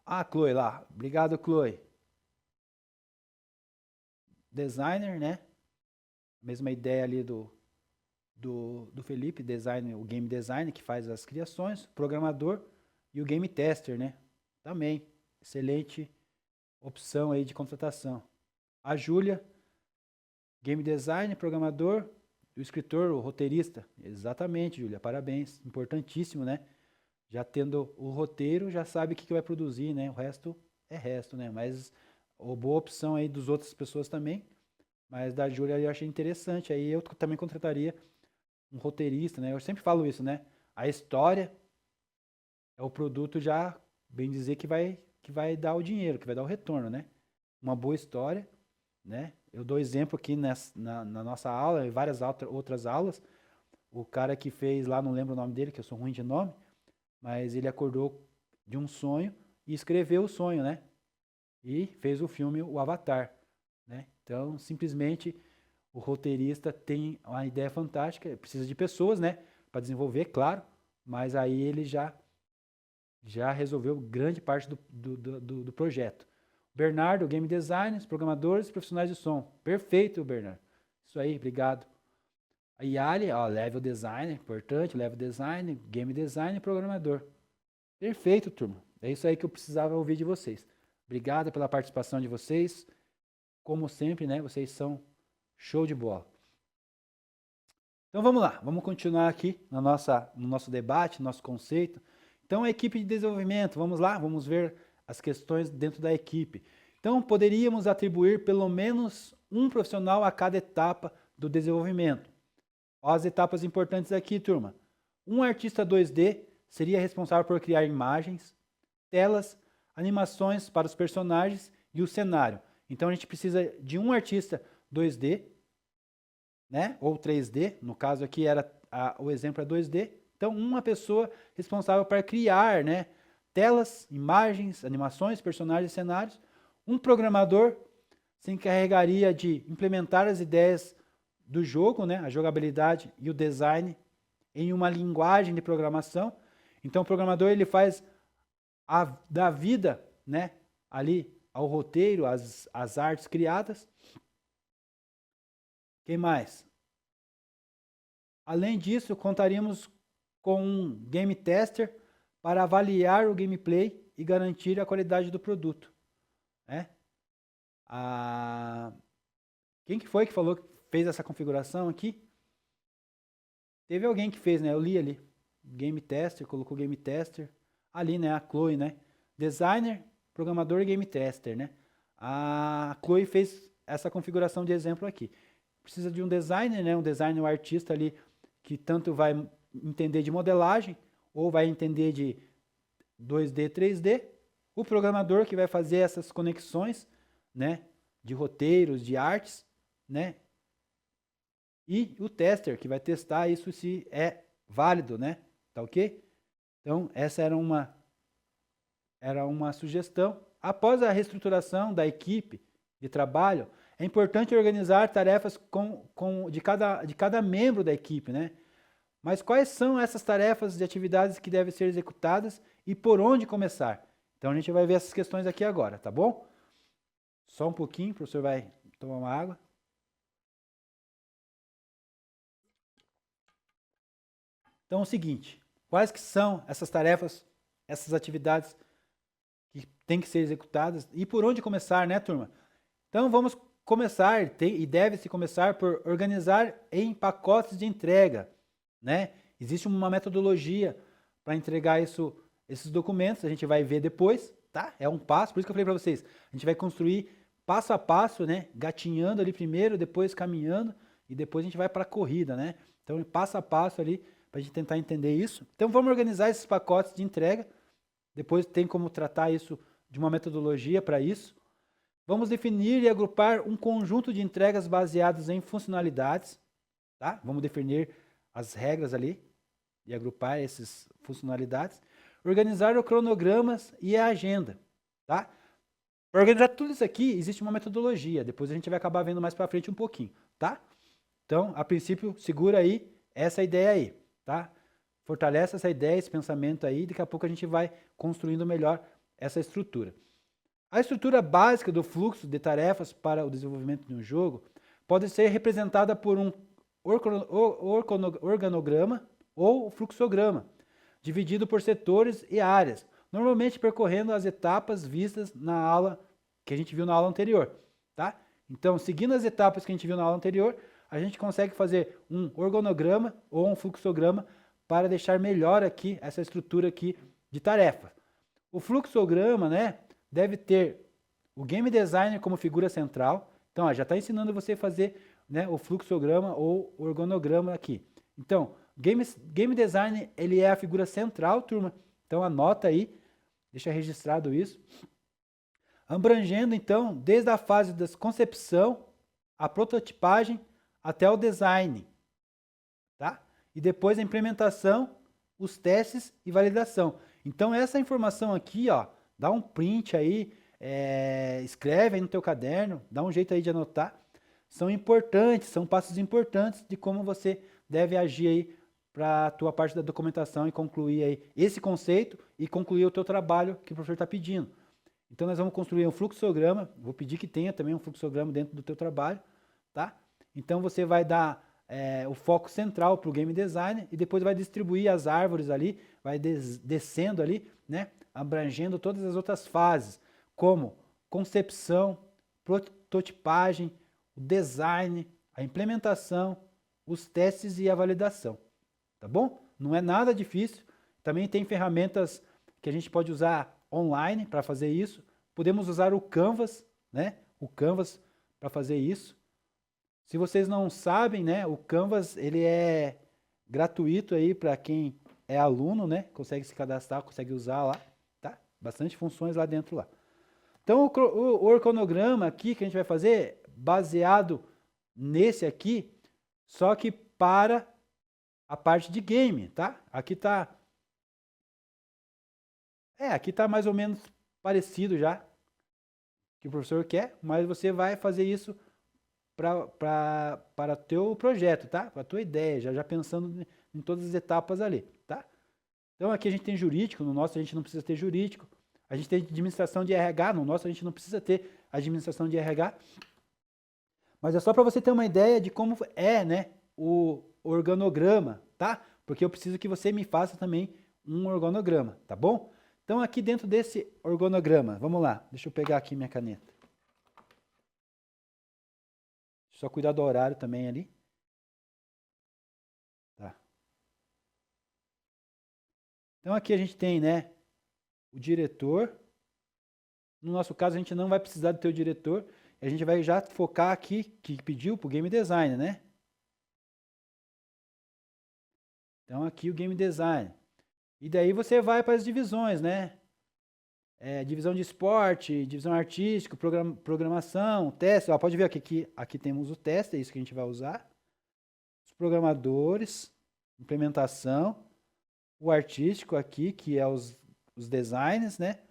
Ah, Chloe lá. Obrigado, Chloe. Designer, né? Mesma ideia ali do Felipe, design, o game designer que faz as criações, programador e o game tester, né? Também. Excelente opção aí de contratação. A Júlia, game designer, programador, o escritor, o roteirista. Exatamente, Júlia, parabéns. Importantíssimo, né? Já tendo o roteiro, já sabe o que vai produzir, né? O resto é resto, né? Mas boa opção aí dos outras pessoas também. Mas da Júlia eu achei interessante. Aí eu também contrataria um roteirista, né? Eu sempre falo isso, né? A história é o produto já, bem dizer, que vai dar o dinheiro, que vai dar o retorno, né? Uma boa história, né? Eu dou exemplo aqui na nossa aula, e várias outras aulas. O cara que fez lá, não lembro o nome dele, que eu sou ruim de nome, mas ele acordou de um sonho e escreveu o sonho, né? E fez o filme O Avatar, né? Então, simplesmente, o roteirista tem uma ideia fantástica, precisa de pessoas, né? Para desenvolver, claro, mas aí ele já resolveu grande parte do projeto. Bernardo, game designers, programadores, profissionais de som. Perfeito, Bernardo. Isso aí, obrigado. A Yali, ó, level designer, importante, level designer, game designer, programador. Perfeito, turma. É isso aí que eu precisava ouvir de vocês. Obrigado pela participação de vocês. Como sempre, né? Vocês são show de bola. Então vamos lá, vamos continuar aqui no nosso debate, no nosso conceito. Então, a equipe de desenvolvimento, vamos lá, vamos ver as questões dentro da equipe. Então, poderíamos atribuir pelo menos um profissional a cada etapa do desenvolvimento. Olha as etapas importantes aqui, turma. Um artista 2D seria responsável por criar imagens, telas, animações para os personagens e o cenário. Então, a gente precisa de um artista 2D, né? Ou 3D, no caso aqui o exemplo é 2D. Então, uma pessoa responsável para criar, né, telas, imagens, animações, personagens e cenários. Um programador se encarregaria de implementar as ideias do jogo, né, a jogabilidade e o design em uma linguagem de programação. Então, o programador ele faz da vida, né, ali ao roteiro, as artes criadas. Quem mais? Além disso, contaríamos com um game tester para avaliar o gameplay e garantir a qualidade do produto, né? Quem que foi que falou que fez essa configuração aqui? Teve alguém que fez, né? Eu li ali. Game Tester, colocou Game Tester. Ali, né? A Chloe, né? Designer, programador e Game Tester, né? A Chloe fez essa configuração de exemplo aqui. Precisa de um designer, né? Um designer, um artista ali que tanto vai entender de modelagem ou vai entender de 2D, 3D. O programador que vai fazer essas conexões, né? De roteiros, de artes, né? E o tester que vai testar isso se é válido, né? Tá ok? Então, essa era uma sugestão. Após a reestruturação da equipe de trabalho, é importante organizar tarefas de cada membro da equipe, né? Mas quais são essas tarefas de atividades que devem ser executadas e por onde começar? Então, a gente vai ver essas questões aqui agora, tá bom? Só um pouquinho, o professor vai tomar uma água. Então, é o seguinte, quais que são essas tarefas, essas atividades que têm que ser executadas e por onde começar, né, turma? Então, vamos começar, e deve-se começar por organizar em pacotes de entrega, né? Existe uma metodologia para entregar esses documentos, a gente vai ver depois, tá? É um passo, por isso que eu falei para vocês, a gente vai construir passo a passo, né? Gatinhando ali primeiro, depois caminhando e depois a gente vai para a corrida, né? Então, passo a passo ali, para a gente tentar entender isso. Então, vamos organizar esses pacotes de entrega. Depois tem como tratar isso de uma metodologia para isso. Vamos definir e agrupar um conjunto de entregas baseadas em funcionalidades. Tá? Vamos definir as regras ali e agrupar essas funcionalidades. Organizar os cronogramas e a agenda. Tá? Para organizar tudo isso aqui, existe uma metodologia. Depois a gente vai acabar vendo mais para frente um pouquinho. Tá? Então, a princípio, segura aí essa ideia aí. Tá? Fortalece essa ideia, esse pensamento aí, daqui a pouco a gente vai construindo melhor essa estrutura. A estrutura básica do fluxo de tarefas para o desenvolvimento de um jogo pode ser representada por um organograma ou fluxograma, dividido por setores e áreas, normalmente percorrendo as etapas vistas na aula que a gente viu na aula anterior. Tá? Então, seguindo as etapas que a gente viu na aula anterior, a gente consegue fazer um organograma ou um fluxograma para deixar melhor aqui essa estrutura aqui de tarefa. O fluxograma, né, deve ter o game designer como figura central. Então, já está ensinando você a fazer, né, o fluxograma ou organograma aqui. Então, game designer, ele é a figura central, turma. Então, anota aí, deixa registrado isso. Abrangendo, então, desde a fase da concepção, a prototipagem, até o design, tá? E depois a implementação, os testes e validação. Então, essa informação aqui, ó, dá um print aí, escreve aí no teu caderno, dá um jeito aí de anotar. São importantes, são passos importantes de como você deve agir aí para a tua parte da documentação e concluir aí esse conceito e concluir o teu trabalho que o professor está pedindo. Então, nós vamos construir um fluxograma, vou pedir que tenha também um fluxograma dentro do teu trabalho, tá? Então, você vai dar o foco central para o game design e depois vai distribuir as árvores ali, vai descendo ali, né? Abrangendo todas as outras fases, como concepção, prototipagem, o design, a implementação, os testes e a validação. Tá bom? Não é nada difícil. Também tem ferramentas que a gente pode usar online para fazer isso. Podemos usar o Canvas, né? O Canvas para fazer isso. Se vocês não sabem, né, o Canvas ele é gratuito aí para quem é aluno, né? Consegue se cadastrar, consegue usar lá, tá? Bastante funções lá dentro lá. Então o organograma aqui que a gente vai fazer baseado nesse aqui, só que para a parte de game, tá? Aqui tá mais ou menos parecido já que o professor quer, mas você vai fazer isso para teu projeto, tá? Para tua ideia, já pensando em todas as etapas ali, tá? Então aqui a gente tem jurídico, no nosso a gente não precisa ter jurídico. A gente tem administração de RH, no nosso a gente não precisa ter administração de RH. Mas é só para você ter uma ideia de como é, né, o organograma, tá? Porque eu preciso que você me faça também um organograma, tá bom? Então, aqui dentro desse organograma, vamos lá, deixa eu pegar aqui minha caneta. Só cuidar do horário também ali. Tá. Então, aqui a gente tem, né, o diretor. No nosso caso, a gente não vai precisar do teu diretor. A gente vai já focar aqui, que pediu para o game design, né? Então, aqui o game design. E daí você vai para as divisões, né? Divisão de esporte, divisão artística, programação, teste. Ó, pode ver aqui temos o teste, é isso que a gente vai usar. Os programadores, implementação, o artístico aqui, que é os designs, né?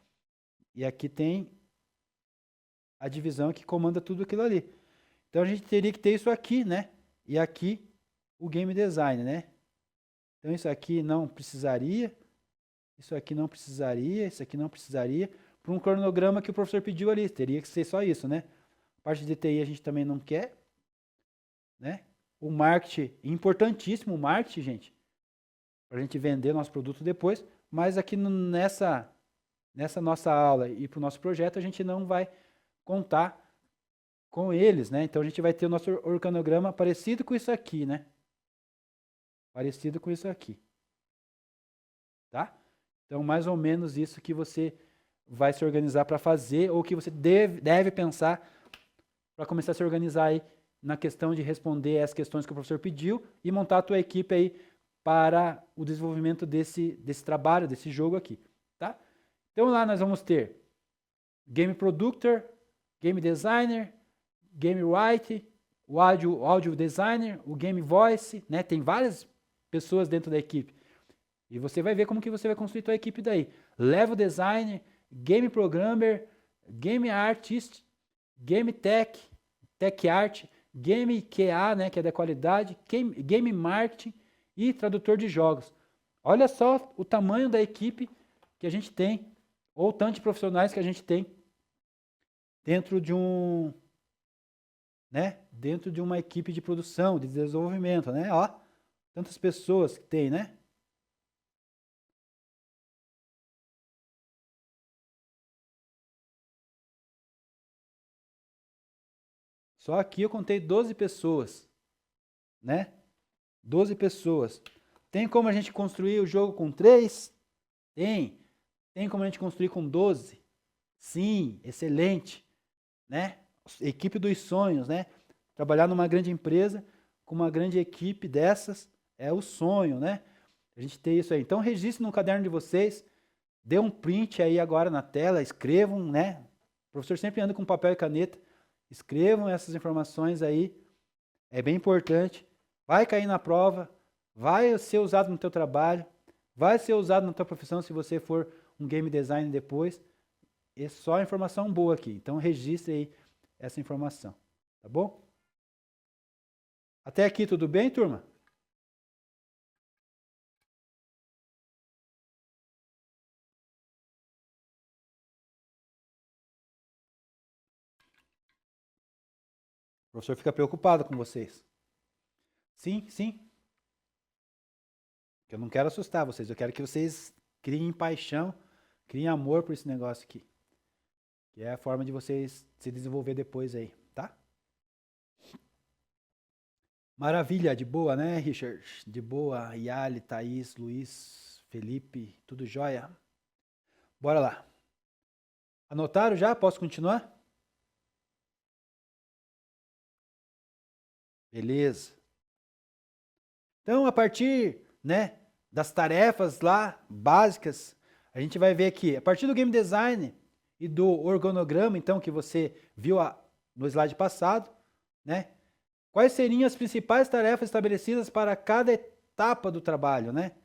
E aqui tem a divisão que comanda tudo aquilo ali. Então a gente teria que ter isso aqui, né? E aqui o game design, né? Então isso aqui não precisaria. Isso aqui não precisaria, isso aqui não precisaria. Para um cronograma que o professor pediu ali, teria que ser só isso, né? Parte de TI a gente também não quer, né? O marketing, importantíssimo o marketing, gente, para a gente vender nosso produto depois, mas aqui nessa nossa aula e para o nosso projeto a gente não vai contar com eles, né? Então a gente vai ter o nosso organograma parecido com isso aqui, né? Parecido com isso aqui. Tá? Então, mais ou menos isso que você vai se organizar para fazer, ou que você deve pensar para começar a se organizar aí na questão de responder as questões que o professor pediu e montar a tua equipe aí para o desenvolvimento desse trabalho, desse jogo aqui, tá? Então lá nós vamos ter Game Producer, Game Designer, Game Writer, o Audio Designer, o Game Voice, né? Tem várias pessoas dentro da equipe. E você vai ver como que você vai construir tua equipe daí. Level Designer, Game Programmer, Game Artist, Game Tech, Tech Art, Game QA, né, que é da qualidade, Game Marketing e tradutor de jogos. Olha só o tamanho da equipe que a gente tem, ou tanto de profissionais que a gente tem dentro de dentro de uma equipe de produção, de desenvolvimento, né? Ó, tantas pessoas que tem, né? Só aqui eu contei 12 pessoas, né? 12 pessoas. Tem como a gente construir o jogo com 3? Tem. Tem como a gente construir com 12? Sim, excelente, né? Equipe dos sonhos, né? Trabalhar numa grande empresa com uma grande equipe dessas é o sonho, né? A gente ter isso aí. Então registre no caderno de vocês, dê um print aí agora na tela, escrevam, né? O professor sempre anda com papel e caneta. Escrevam essas informações aí, é bem importante. Vai cair na prova, vai ser usado no teu trabalho, vai ser usado na tua profissão se você for um game designer depois. É só informação boa aqui, então registre aí essa informação, tá bom? Até aqui tudo bem, turma? O professor fica preocupado com vocês. Sim, sim. Eu não quero assustar vocês, eu quero que vocês criem paixão, criem amor por esse negócio aqui. Que é a forma de vocês se desenvolver depois aí, tá? Maravilha, de boa, né, Richard? De boa, Yali, Thaís, Luiz, Felipe, tudo jóia? Bora lá. Anotaram já? Posso continuar? Beleza. Então, a partir, né, das tarefas lá básicas, a gente vai ver aqui, a partir do game design e do organograma, então, que você viu no slide passado, né? Quais seriam as principais tarefas estabelecidas para cada etapa do trabalho, né?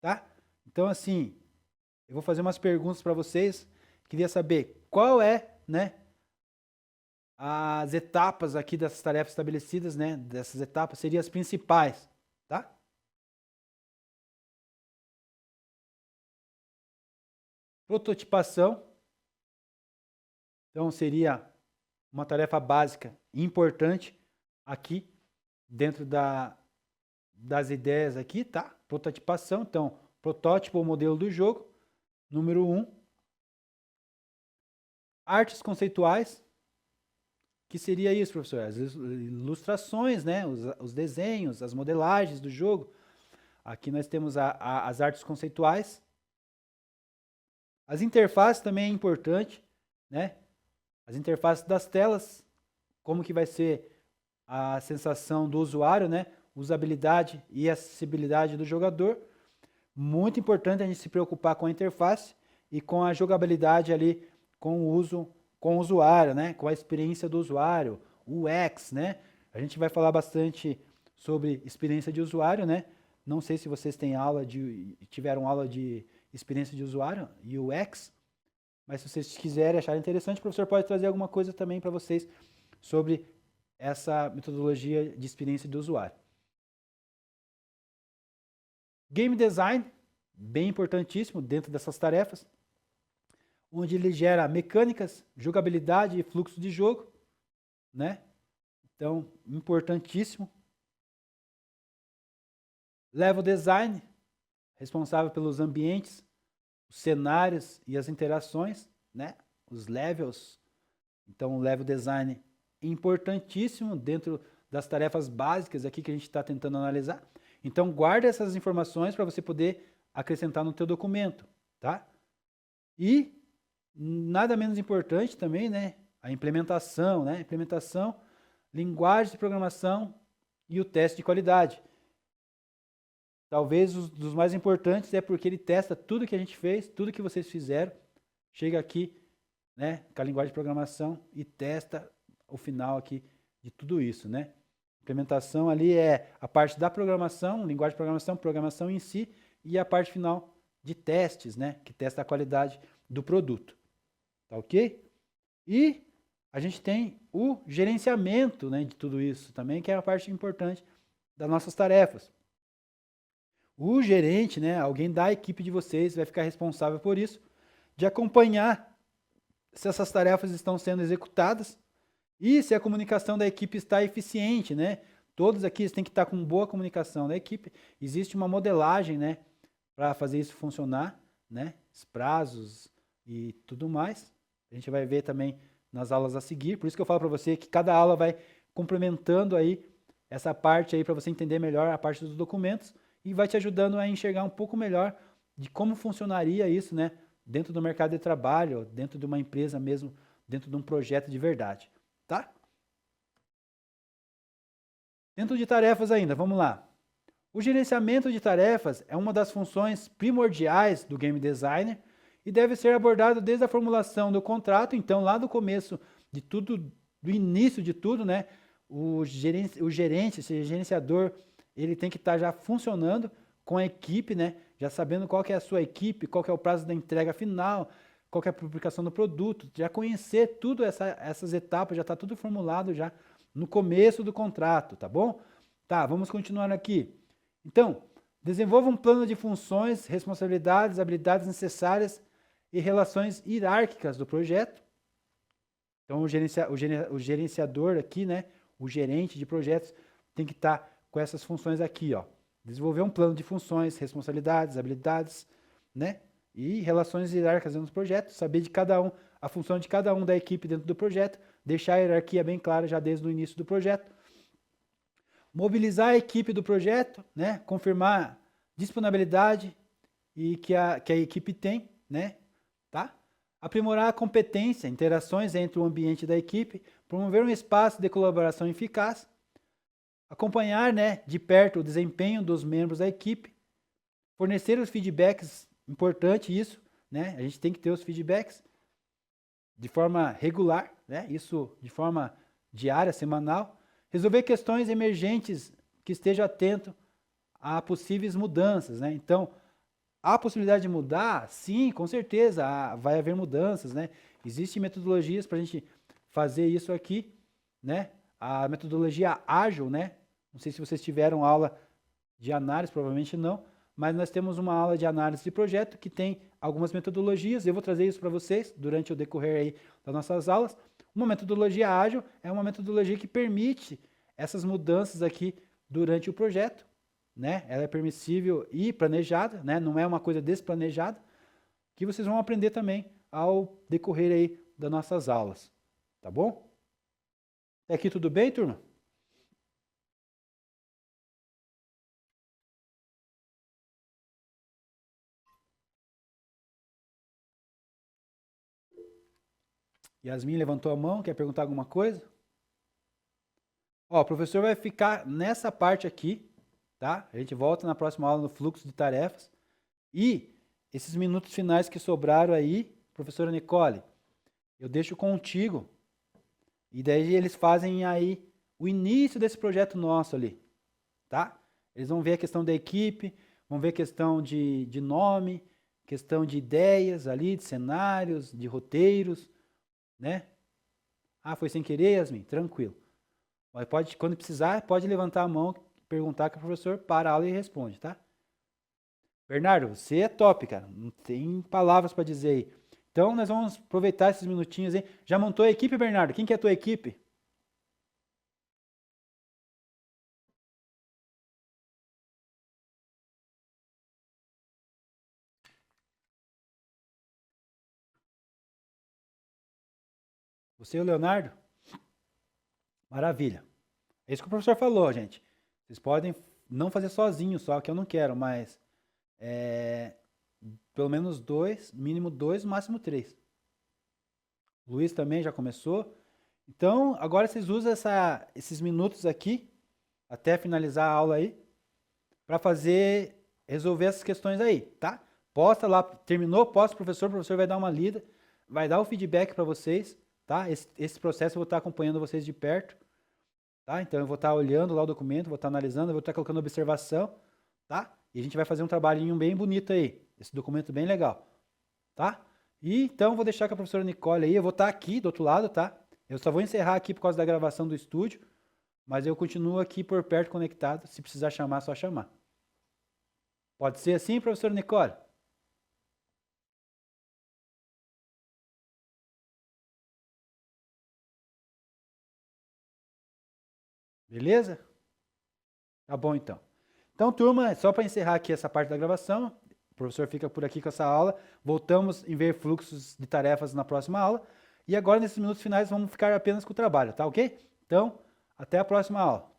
Tá? Então, assim, eu vou fazer umas perguntas para vocês. Queria saber qual é, né, as etapas aqui dessas tarefas estabelecidas, né? Dessas etapas seriam as principais, tá? Prototipação. Então, seria uma tarefa básica importante aqui dentro das ideias aqui, tá? Prototipação. Então, protótipo ou modelo do jogo. Número 1. Artes conceituais. Que seria isso, professor? As ilustrações, né? Os desenhos, as modelagens do jogo. Aqui nós temos as artes conceituais. As interfaces também é importante, né? As interfaces das telas, como que vai ser a sensação do usuário, né? Usabilidade e acessibilidade do jogador. Muito importante a gente se preocupar com a interface e com a jogabilidade ali, com o uso, com o usuário, né? Com a experiência do usuário, o UX, né? A gente vai falar bastante sobre experiência de usuário, né? Não sei se vocês tiveram aula de experiência de usuário, UX, mas se vocês quiserem, acharem interessante, o professor pode trazer alguma coisa também para vocês sobre essa metodologia de experiência de usuário. Game design, bem importantíssimo dentro dessas tarefas, onde ele gera mecânicas, jogabilidade e fluxo de jogo, né? Então, importantíssimo. Level design, responsável pelos ambientes, os cenários e as interações, né? Os levels. Então, o level design é importantíssimo dentro das tarefas básicas aqui que a gente está tentando analisar. Então, guarde essas informações para você poder acrescentar no teu documento, tá? E nada menos importante também, né? A implementação, né? Implementação, linguagem de programação e o teste de qualidade. Talvez dos mais importantes é porque ele testa tudo que a gente fez, tudo que vocês fizeram, chega aqui, né, com a linguagem de programação e testa o final aqui de tudo isso, né? Implementação ali é a parte da programação, linguagem de programação, programação em si, e a parte final de testes, né, que testa a qualidade do produto. Tá ok? E a gente tem o gerenciamento, né, de tudo isso também, que é a parte importante das nossas tarefas. O gerente, né, alguém da equipe de vocês vai ficar responsável por isso, de acompanhar se essas tarefas estão sendo executadas e se a comunicação da equipe está eficiente, né? Todos aqui têm que estar com boa comunicação da equipe. Existe uma modelagem, né, para fazer isso funcionar, né? Os prazos e tudo mais. A gente vai ver também nas aulas a seguir. Por isso que eu falo para você que cada aula vai complementando aí essa parte aí para você entender melhor a parte dos documentos e vai te ajudando a enxergar um pouco melhor de como funcionaria isso, né? Dentro do mercado de trabalho, dentro de uma empresa mesmo, dentro de um projeto de verdade, tá? Dentro de tarefas ainda, vamos lá. O gerenciamento de tarefas é uma das funções primordiais do game designer e deve ser abordado desde a formulação do contrato, então lá do começo de tudo, do início de tudo, né? O gerente, esse gerenciador, ele tem que estar já funcionando com a equipe, né? Já sabendo qual que é a sua equipe, qual que é o prazo da entrega final, qual que é a publicação do produto, já conhecer tudo essas etapas, já está tudo formulado já no começo do contrato, tá bom? Tá, vamos continuar aqui. Então, desenvolva um plano de funções, responsabilidades, habilidades necessárias e relações hierárquicas do projeto. Então, o gerenciador aqui, né? O gerente de projetos tem que estar com essas funções aqui, ó. Desenvolver um plano de funções, responsabilidades, habilidades, né? E relações hierárquicas dentro do projeto, saber de cada um, a função de cada um da equipe dentro do projeto, deixar a hierarquia bem clara já desde o início do projeto. Mobilizar a equipe do projeto, né? Confirmar disponibilidade e que a equipe tem, né? Tá? Aprimorar a competência, interações entre o ambiente da equipe, promover um espaço de colaboração eficaz, acompanhar, né, de perto o desempenho dos membros da equipe, fornecer os feedbacks, importante isso, né? A gente tem que ter os feedbacks de forma regular, né? Isso de forma diária, semanal. Resolver questões emergentes, que esteja atento a possíveis mudanças, né? Então, há possibilidade de mudar? Sim, com certeza, vai haver mudanças, né? Existem metodologias para a gente fazer isso aqui, né? A metodologia ágil, né? Não sei se vocês tiveram aula de análise, provavelmente não, mas nós temos uma aula de análise de projeto que tem algumas metodologias. Eu vou trazer isso para vocês durante o decorrer aí das nossas aulas. Uma metodologia ágil é uma metodologia que permite essas mudanças aqui durante o projeto, né? Ela é permissível e planejada, né? Não é uma coisa despranejada, que vocês vão aprender também ao decorrer aí das nossas aulas, tá bom? Até aqui tudo bem, turma? Yasmin levantou a mão, quer perguntar alguma coisa? Ó, o professor vai ficar nessa parte aqui, tá? A gente volta na próxima aula no fluxo de tarefas. E esses minutos finais que sobraram aí, professora Nicole, eu deixo contigo. E daí eles fazem aí o início desse projeto nosso ali, tá? Eles vão ver a questão da equipe, vão ver a questão de nome, questão de ideias ali, de cenários, de roteiros, né? Ah, foi sem querer, Yasmin? Tranquilo. Mas pode, quando precisar, pode levantar a mão, perguntar que o professor para a aula e responde, tá? Bernardo, você é top, cara. Não tem palavras para dizer aí. Então, nós vamos aproveitar esses minutinhos aí. Já montou a equipe, Bernardo? Quem que é a tua equipe? Você e o Leonardo? Maravilha. É isso que o professor falou, gente. Vocês podem não fazer sozinho só, que eu não quero, mas pelo menos dois, mínimo dois, máximo três. O Luiz também já começou. Então, agora vocês usam esses minutos aqui, até finalizar a aula aí, para resolver essas questões aí, tá? Posta lá, terminou, posta o professor vai dar uma lida, vai dar o feedback para vocês, tá? Esse processo eu vou estar acompanhando vocês de perto, tá? Então eu vou estar olhando lá o documento, vou estar analisando, eu vou estar colocando observação, tá? E a gente vai fazer um trabalhinho bem bonito aí, esse documento bem legal, tá? E então eu vou deixar com a professora Nicole aí, eu vou estar aqui do outro lado, tá? Eu só vou encerrar aqui por causa da gravação do estúdio, mas eu continuo aqui por perto conectado, se precisar chamar, é só chamar. Pode ser assim, professora Nicole? Beleza? Tá bom então. Então, turma, só para encerrar aqui essa parte da gravação, o professor fica por aqui com essa aula. Voltamos em ver fluxos de tarefas na próxima aula. E agora, nesses minutos finais, vamos ficar apenas com o trabalho, tá ok? Então, até a próxima aula.